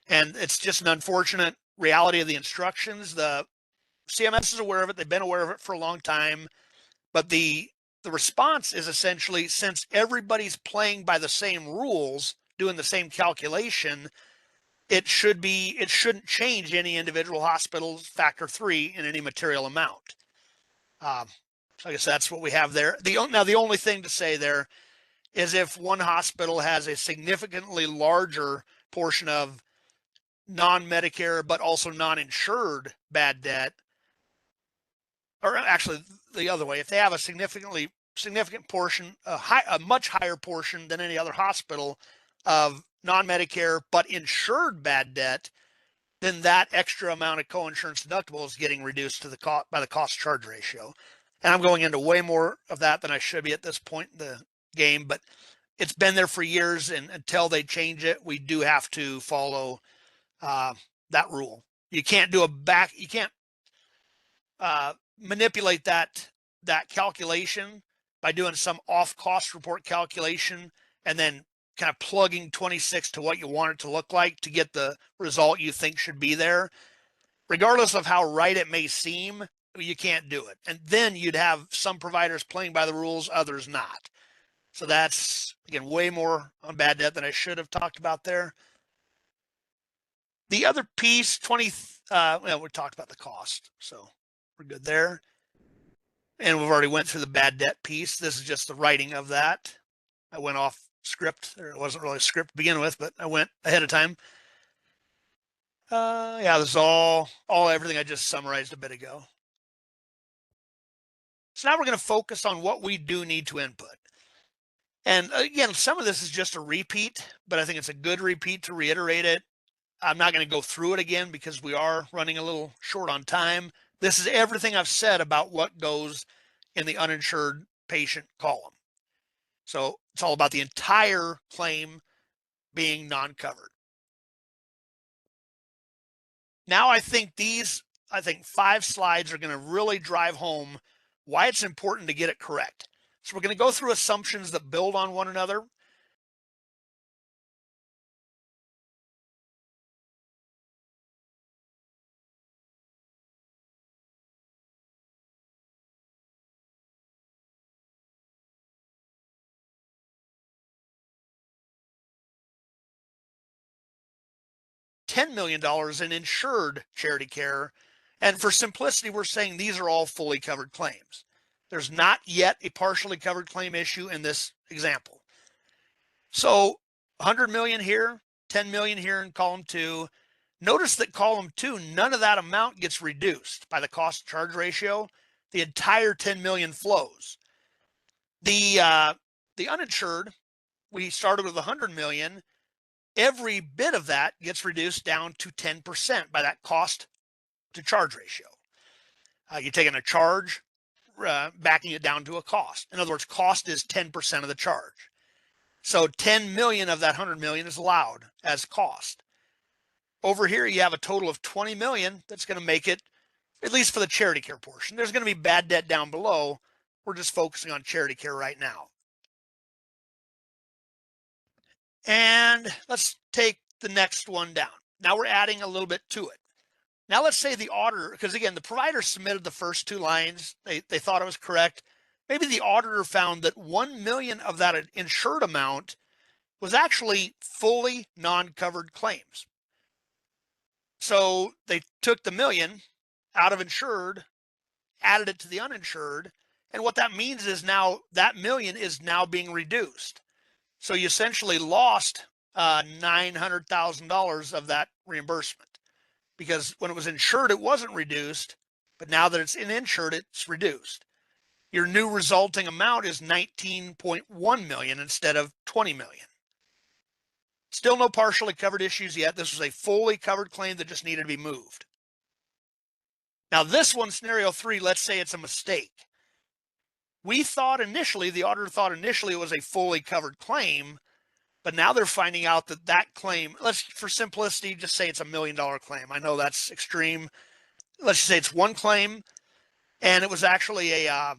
And it's just an unfortunate reality of the instructions. The CMS is aware of it. They've been aware of it for a long time. But the response is essentially, since everybody's playing by the same rules, doing the same calculation, it shouldn't change any individual hospital's factor 3 in any material amount. So I guess that's what we have there. Now, the only thing to say there is if one hospital has a significantly larger portion of non-Medicare but also non-insured bad debt, or actually the other way, if they have a significant portion, a much higher portion than any other hospital of non-Medicare but insured bad debt, then that extra amount of coinsurance deductible is getting reduced to the cost by the cost charge ratio. And I'm going into way more of that than I should be at this point in the game, but it's been there for years, and until they change it, we do have to follow that rule. You can't manipulate that calculation by doing some off cost report calculation and then kind of plugging 26 to what you want it to look like to get the result you think should be there. Regardless of how right it may seem, you can't do it. And then you'd have some providers playing by the rules, others not. So that's, again, way more on bad debt than I should have talked about there. The other piece, well, we talked about the cost, so we're good there. And we've already went through the bad debt piece. This is just the writing of that. I went off script. It wasn't really a script to begin with, but I went ahead of time. Yeah, this is all everything I just summarized a bit ago. So now we're going to focus on what we do need to input. And again, some of this is just a repeat, but I think it's a good repeat to reiterate it. I'm not going to go through it again because we are running a little short on time. This is everything I've said about what goes in the uninsured patient column. So it's all about the entire claim being non-covered. Now I think 5 slides are going to really drive home why it's important to get it correct. So we're going to go through assumptions that build on one another. $10 million in insured charity care. And for simplicity, we're saying these are all fully covered claims. There's not yet a partially covered claim issue in this example. So 100 million here, 10 million here in column 2. Notice that column 2, none of that amount gets reduced by the cost charge ratio. The entire 10 million flows. The uninsured, we started with 100 million. Every bit of that gets reduced down to 10% by that cost to charge ratio. You're taking a charge backing it down to a cost. In other words, cost is 10% of the charge. So 10 million of that 100 million is allowed as cost. Over here, you have a total of 20 million that's going to make it, at least for the charity care portion. There's going to be bad debt down below. We're just focusing on charity care right now. And let's take the next one down. Now we're adding a little bit to it. Now let's say the auditor, because again, the provider submitted the first two lines. They thought it was correct. Maybe the auditor found that 1 million of that insured amount was actually fully non-covered claims. So they took the million out of insured, added it to the uninsured, and what that means is now that million is now being reduced. So you essentially lost $900,000 of that reimbursement, because when it was insured, it wasn't reduced, but now that it's uninsured, it's reduced. Your new resulting amount is 19.1 million instead of 20 million. Still no partially covered issues yet. This was a fully covered claim that just needed to be moved. Now this one, scenario 3, let's say it's a mistake. We thought initially, the auditor thought initially it was a fully covered claim, but now they're finding out that that claim, let's, for simplicity, just say it's $1 million claim. I know that's extreme. Let's just say it's one claim, and it was actually a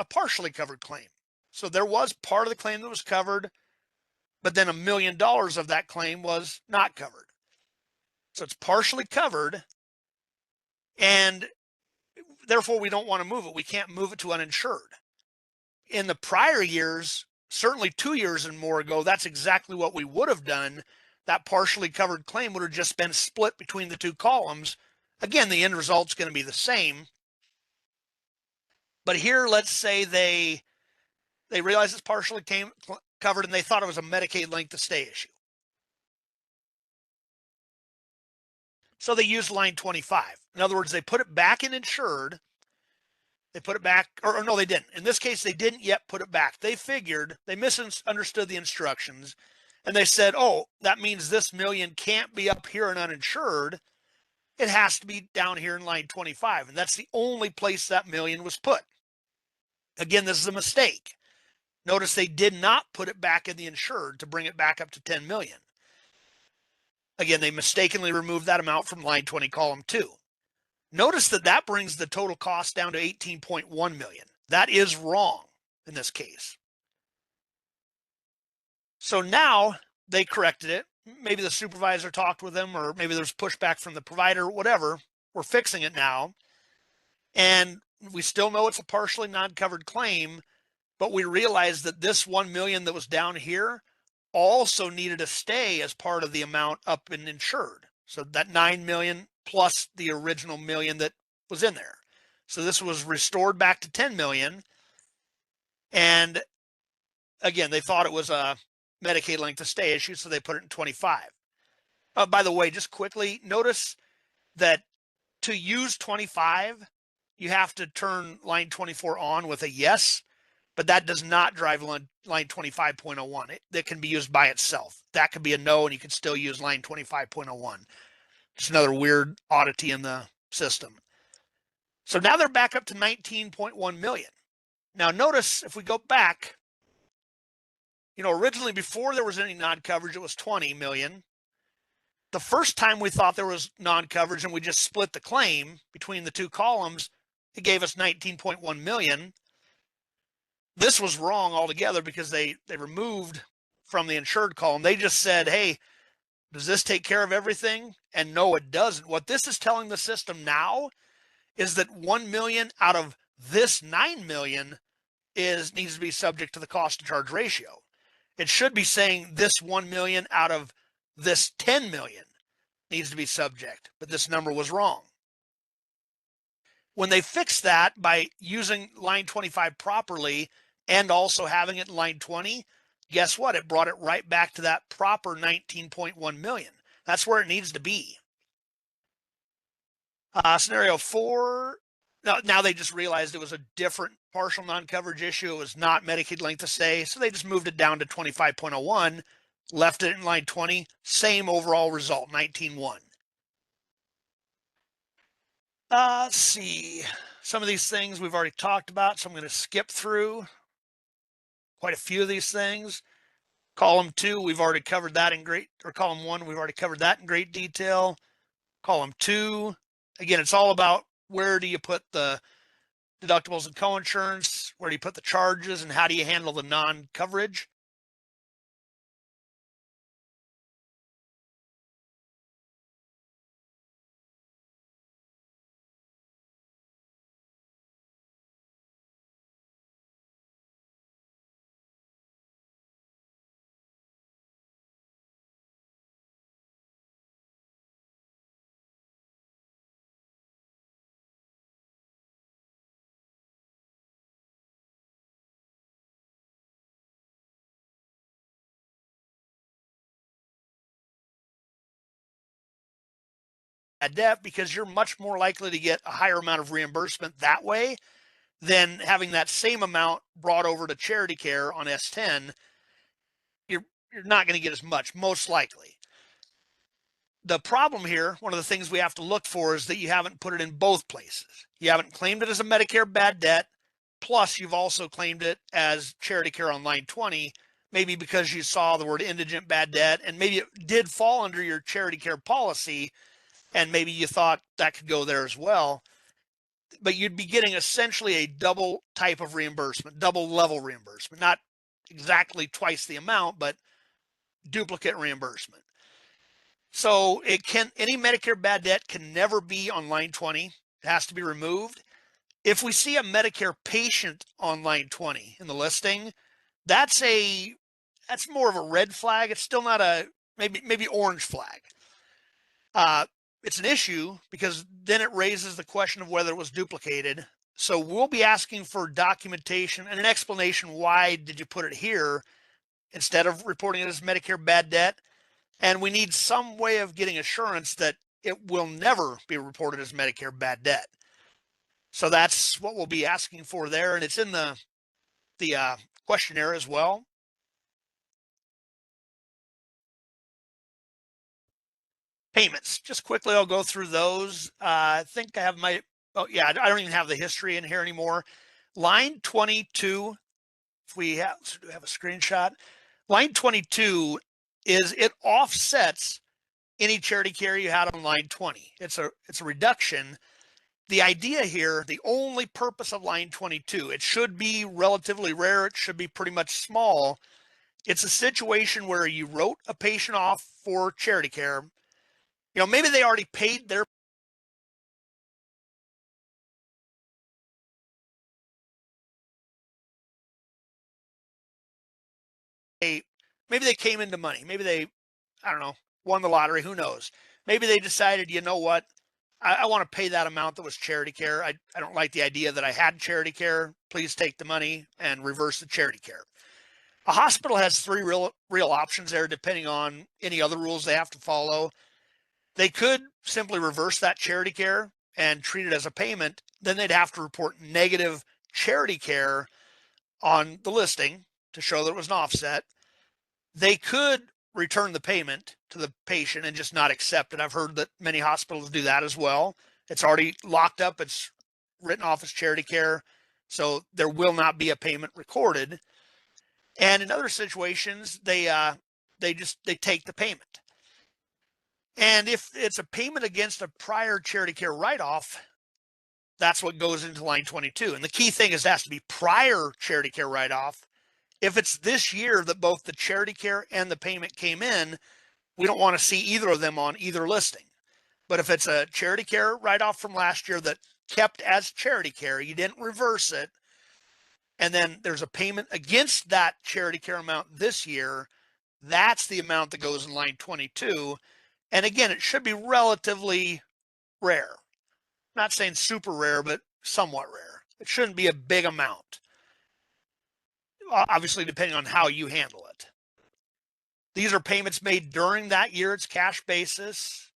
partially covered claim. So there was part of the claim that was covered, but then $1 million of that claim was not covered. So it's partially covered, and therefore we don't want to move it. We can't move it to uninsured. In the prior years, certainly 2 years and more ago, that's exactly what we would have done. That partially covered claim would have just been split between the two columns. Again, the end result's going to be the same. But here, let's say they realized it's partially covered and they thought it was a Medicaid length of stay issue. So they used line 25. In other words, they put it back in insured. They put it back, or no, they didn't. In this case, they didn't yet put it back. They figured, they misunderstood the instructions, and they said, oh, that means this million can't be up here and uninsured. It has to be down here in line 25, and that's the only place that million was put. Again, this is a mistake. Notice they did not put it back in the insured to bring it back up to 10 million. Again, they mistakenly removed that amount from line 20, column 2. Notice that that brings the total cost down to 18.1 million. That is wrong in this case. So now they corrected it. Maybe the supervisor talked with them, or maybe there's pushback from the provider, whatever. We're fixing it now. And we still know it's a partially non-covered claim, but we realized that this 1 million that was down here also needed to stay as part of the amount up in insured. So that 9 million plus the original million that was in there. So this was restored back to 10 million. And again, they thought it was a Medicaid length of stay issue, so they put it in 25. By the way, just quickly, notice that to use 25, you have to turn line 24 on with a yes, but that does not drive line 25.01. That can be used by itself. That could be a no, and you can still use line 25.01. Just another weird oddity in the system. So now they're back up to 19.1 million. Now notice if we go back, originally before there was any non-coverage, it was 20 million. The first time we thought there was non-coverage and we just split the claim between the two columns, it gave us 19.1 million. This was wrong altogether because they removed from the insured column. They just said, hey, does this take care of everything? And no, it doesn't. What this is telling the system now is that 1 million out of this 9 million needs to be subject to the cost to charge ratio. It should be saying this 1 million out of this 10 million needs to be subject, but this number was wrong. When they fixed that by using line 25 properly and also having it in line 20, guess what? It brought it right back to that proper 19.1 million. That's where it needs to be. Scenario 4, now they just realized it was a different partial non-coverage issue. It was not Medicaid length of stay, so they just moved it down to 25.01, left it in line 20, same overall result, 19.1. Let's see. Some of these things we've already talked about, so I'm going to skip through quite a few of these things. Column 2, we've already covered that in great, or column 1, we've already covered that in great detail. Column 2, again, it's all about where do you put the deductibles and coinsurance, where do you put the charges, and how do you handle the non-coverage. Bad debt, because you're much more likely to get a higher amount of reimbursement that way than having that same amount brought over to charity care on S-10. You're not going to get as much, most likely. The problem here, one of the things we have to look for, is that you haven't put it in both places. You haven't claimed it as a Medicare bad debt, plus you've also claimed it as charity care on line 20, maybe because you saw the word indigent bad debt, and maybe it did fall under your charity care policy, and maybe you thought that could go there as well. But you'd be getting essentially a double type of reimbursement, double level reimbursement, not exactly twice the amount, but duplicate reimbursement. So any Medicare bad debt can never be on line 20. It has to be removed. If we see a Medicare patient on line 20 in the listing, that's more of a red flag. It's still not a maybe orange flag. It's an issue because then it raises the question of whether it was duplicated. So we'll be asking for documentation and an explanation. Why did you put it here instead of reporting it as Medicare bad debt? And we need some way of getting assurance that it will never be reported as Medicare bad debt. So that's what we'll be asking for there. And it's in the questionnaire as well. Payments, just quickly, I'll go through those. I think I have I don't even have the history in here anymore. Line 22, if we have a screenshot, line 22 it offsets any charity care you had on line 20. It's a reduction. The idea here, the only purpose of line 22, it should be relatively rare. It should be pretty much small. It's a situation where you wrote a patient off for charity care. Maybe they already paid their maybe they came into money. Maybe they, I don't know, won the lottery. Who knows? Maybe they decided, you know what? I want to pay that amount that was charity care. I don't like the idea that I had charity care. Please take the money and reverse the charity care. A hospital has three real options there, depending on any other rules they have to follow. They could simply reverse that charity care and treat it as a payment. Then they'd have to report negative charity care on the listing to show that it was an offset. They could return the payment to the patient and just not accept it. I've heard that many hospitals do that as well. It's already locked up. It's written off as charity care. So there will not be a payment recorded. And in other situations, they take the payment. And if it's a payment against a prior charity care write-off, that's what goes into line 22. And the key thing is it has to be prior charity care write-off. If it's this year that both the charity care and the payment came in, we don't want to see either of them on either listing. But if it's a charity care write-off from last year that kept as charity care, you didn't reverse it, and then there's a payment against that charity care amount this year, that's the amount that goes in line 22. And again, it should be relatively rare. I'm not saying super rare, but somewhat rare. It shouldn't be a big amount. Obviously, depending on how you handle it. These are payments made during that year. It's cash basis.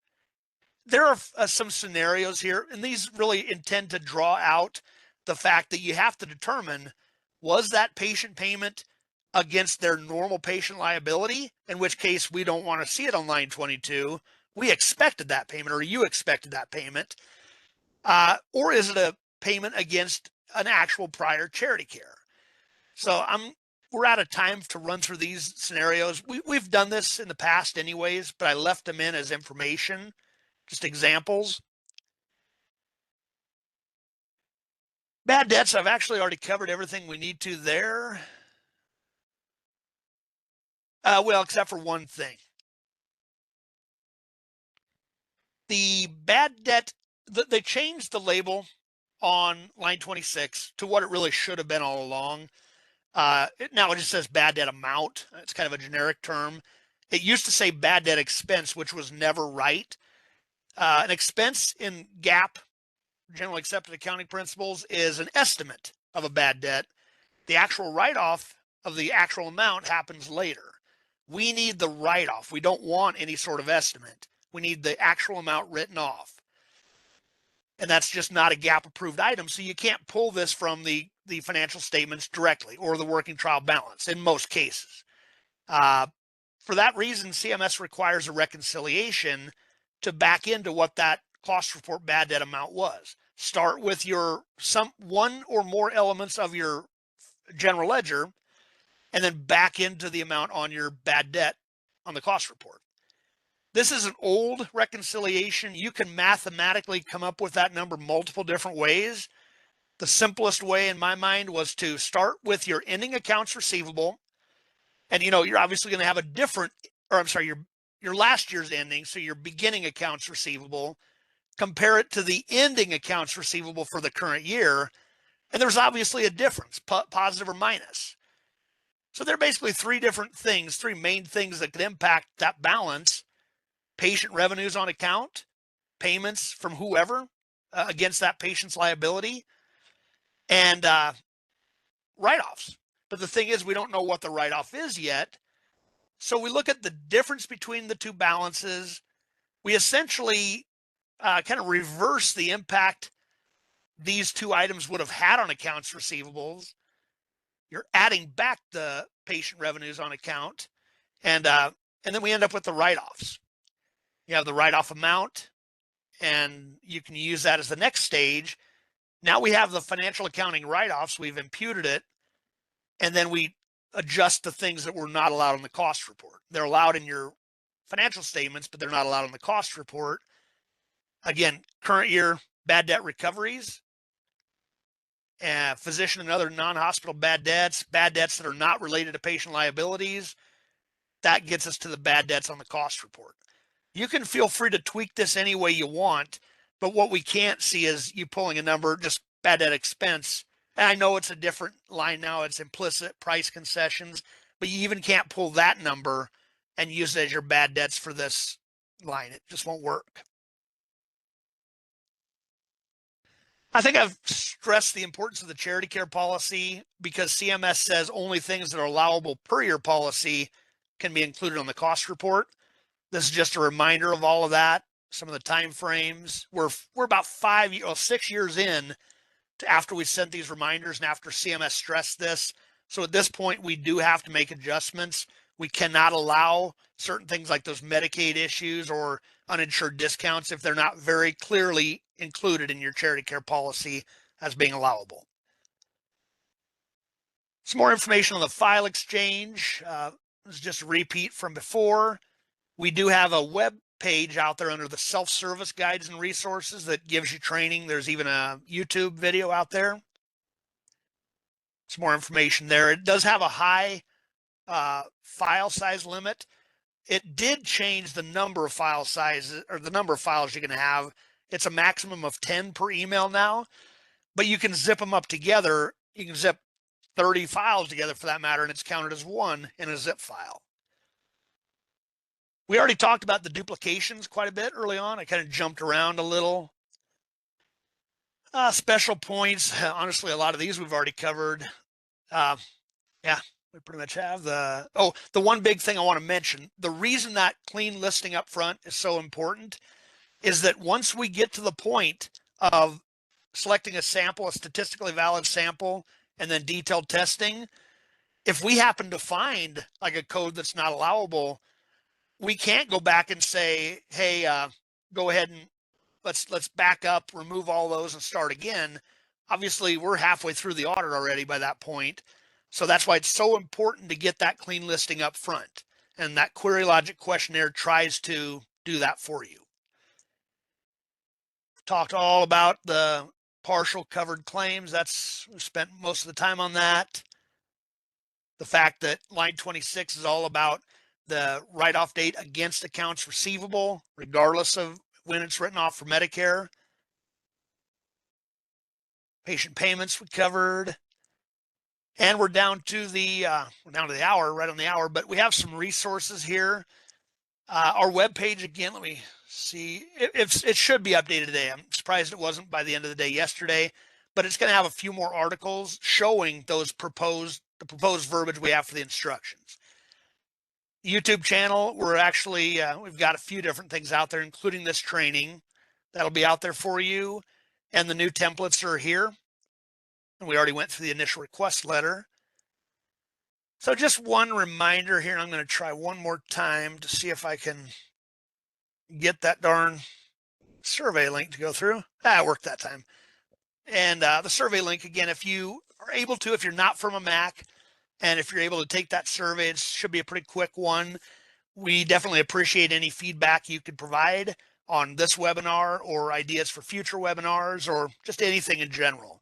There are some scenarios here, and these really intend to draw out the fact that you have to determine, was that patient payment against their normal patient liability, in which case we don't want to see it on line 22. We expected that payment, or you expected that payment. Or is it payment against an actual prior charity care. So we're out of time to run through these scenarios. We've done this in the past anyways, but I left them in as information, just examples. Bad debts, I've actually already covered everything we need to there. Well, except for one thing. The bad debt, they changed the label on line 26 to what it really should have been all along. Now it just says bad debt amount. It's kind of a generic term. It used to say bad debt expense, which was never right. An expense in GAAP, generally accepted accounting principles, is an estimate of a bad debt. The actual write-off of the actual amount happens later. We need the write-off. We don't want any sort of estimate. We need the actual amount written off. And that's just not a GAAP approved item. So you can't pull this from the financial statements directly or the working trial balance in most cases. For that reason, CMS requires a reconciliation to back into what that cost report bad debt amount was. Start with one or more elements of your general ledger, and then back into the amount on your bad debt on the cost report. This is an old reconciliation. You can mathematically come up with that number multiple different ways. The simplest way in my mind was to start with your ending accounts receivable. And you're obviously going to have a different, or I'm sorry, your last year's ending, so your beginning accounts receivable, compare it to the ending accounts receivable for the current year. And there's obviously a difference, positive or minus. So there are basically three main things that could impact that balance: patient revenues on account, payments from whoever against that patient's liability, and write-offs. But the thing is, we don't know what the write-off is yet. So we look at the difference between the two balances. We essentially kind of reverse the impact these two items would have had on accounts receivables. You're adding back the patient revenues on account, and then we end up with the write-offs. You have the write-off amount, and you can use that as the next stage. Now we have the financial accounting write-offs. We've imputed it, and then we adjust the things that were not allowed on the cost report. They're allowed in your financial statements, but they're not allowed on the cost report. Again, current year bad debt recoveries, physician and other non-hospital bad debts that are not related to patient liabilities. That gets us to the bad debts on the cost report. You can feel free to tweak this any way you want, but what we can't see is you pulling a number, just bad debt expense. And I know it's a different line now. It's implicit price concessions, but you even can't pull that number and use it as your bad debts for this line. It just won't work. I think I've stressed the importance of the charity care policy because CMS says only things that are allowable per your policy can be included on the cost report. This is just a reminder of all of that. Some of the time frames. We're about 6 years in to after we sent these reminders and after CMS stressed this. So at this point, we do have to make adjustments. We cannot allow certain things like those Medicaid issues or uninsured discounts if they're not very clearly included in your charity care policy as being allowable. Some more information on the file exchange. This is just a repeat from before. We do have a web page out there under the self-service guides and resources that gives you training. There's even a YouTube video out there. Some more information there. It does have a high file size limit. It did change the number of file sizes or the number of files you can have. It's a maximum of 10 per email now, but you can zip them up together. You can zip 30 files together for that matter, and it's counted as one in a zip file. We already talked about the duplications quite a bit early on. I kind of jumped around a little. Special points. Honestly, a lot of these we've already covered. Yeah, we pretty much have the one big thing I want to mention. The reason that clean listing up front is so important is that once we get to the point of selecting a sample, a statistically valid sample, and then detailed testing, if we happen to find like a code that's not allowable, we can't go back and say, hey, go ahead and let's back up, remove all those and start again. obviously we're halfway through the audit already by that point. So that's why it's so important to get that clean listing up front. And that query logic questionnaire tries to do that for you. Talked all about the partial covered claims. We spent most of the time on that. The fact that line 26 is all about the write-off date against accounts receivable, regardless of when it's written off for Medicare. Patient payments we covered. And we're down to the hour, right on the hour, but we have some resources here. Our webpage, again, let me see. It should be updated today. I'm surprised it wasn't by the end of the day yesterday, but it's going to have a few more articles showing the proposed verbiage we have for the instructions. YouTube channel, we've got a few different things out there, including this training that'll be out there for you. And the new templates are here. And we already went through the initial request letter. So just one reminder here, and I'm going to try one more time to see if I can get that darn survey link to go through. It worked that time. And the survey link, again, if you are able to, if you're not from a Mac, and if you're able to take that survey, it should be a pretty quick one. We definitely appreciate any feedback you could provide on this webinar or ideas for future webinars or just anything in general.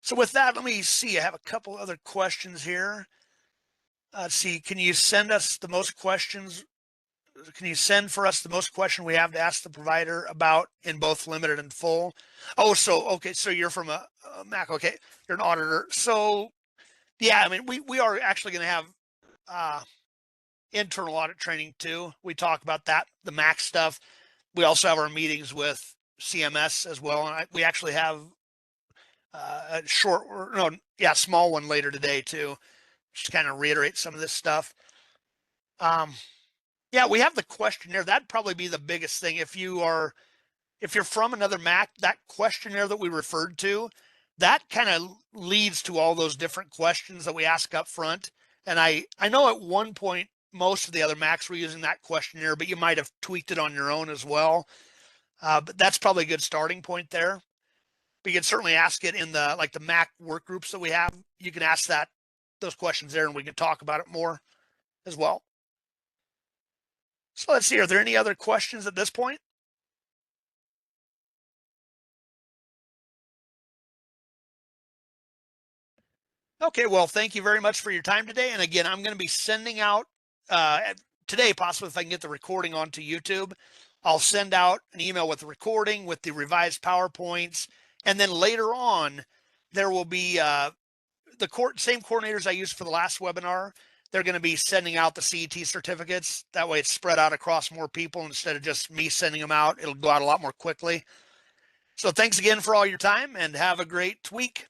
So with that, let me see. I have a couple other questions here. Let's see. Can you send us the most questions? Can you send for us the most question we have to ask the provider about in both limited and full? Oh, okay. So you're from a Mac. Okay. You're an auditor. So yeah, I mean, we are actually going to have internal audit training too. We talk about that, the Mac stuff. We also have our meetings with CMS as well. And we actually have a small one later today too, just to kind of reiterate some of this stuff. Yeah, we have the questionnaire. That'd probably be the biggest thing. If you're from another Mac, that questionnaire that we referred to, that kind of leads to all those different questions that we ask up front. And I know at one point, most of the other Macs were using that questionnaire, but you might have tweaked it on your own as well. But that's probably a good starting point there. But you can certainly ask it in the Mac work groups that we have. You can ask those questions there and we can talk about it more as well. So let's see, are there any other questions at this point? Okay, well, thank you very much for your time today. And again, I'm going to be sending out today, possibly if I can get the recording onto YouTube, I'll send out an email with the recording, with the revised PowerPoints. And then later on, there will be same coordinators I used for the last webinar. They're going to be sending out the CET certificates. That way it's spread out across more people instead of just me sending them out. It'll go out a lot more quickly. So thanks again for all your time and have a great week.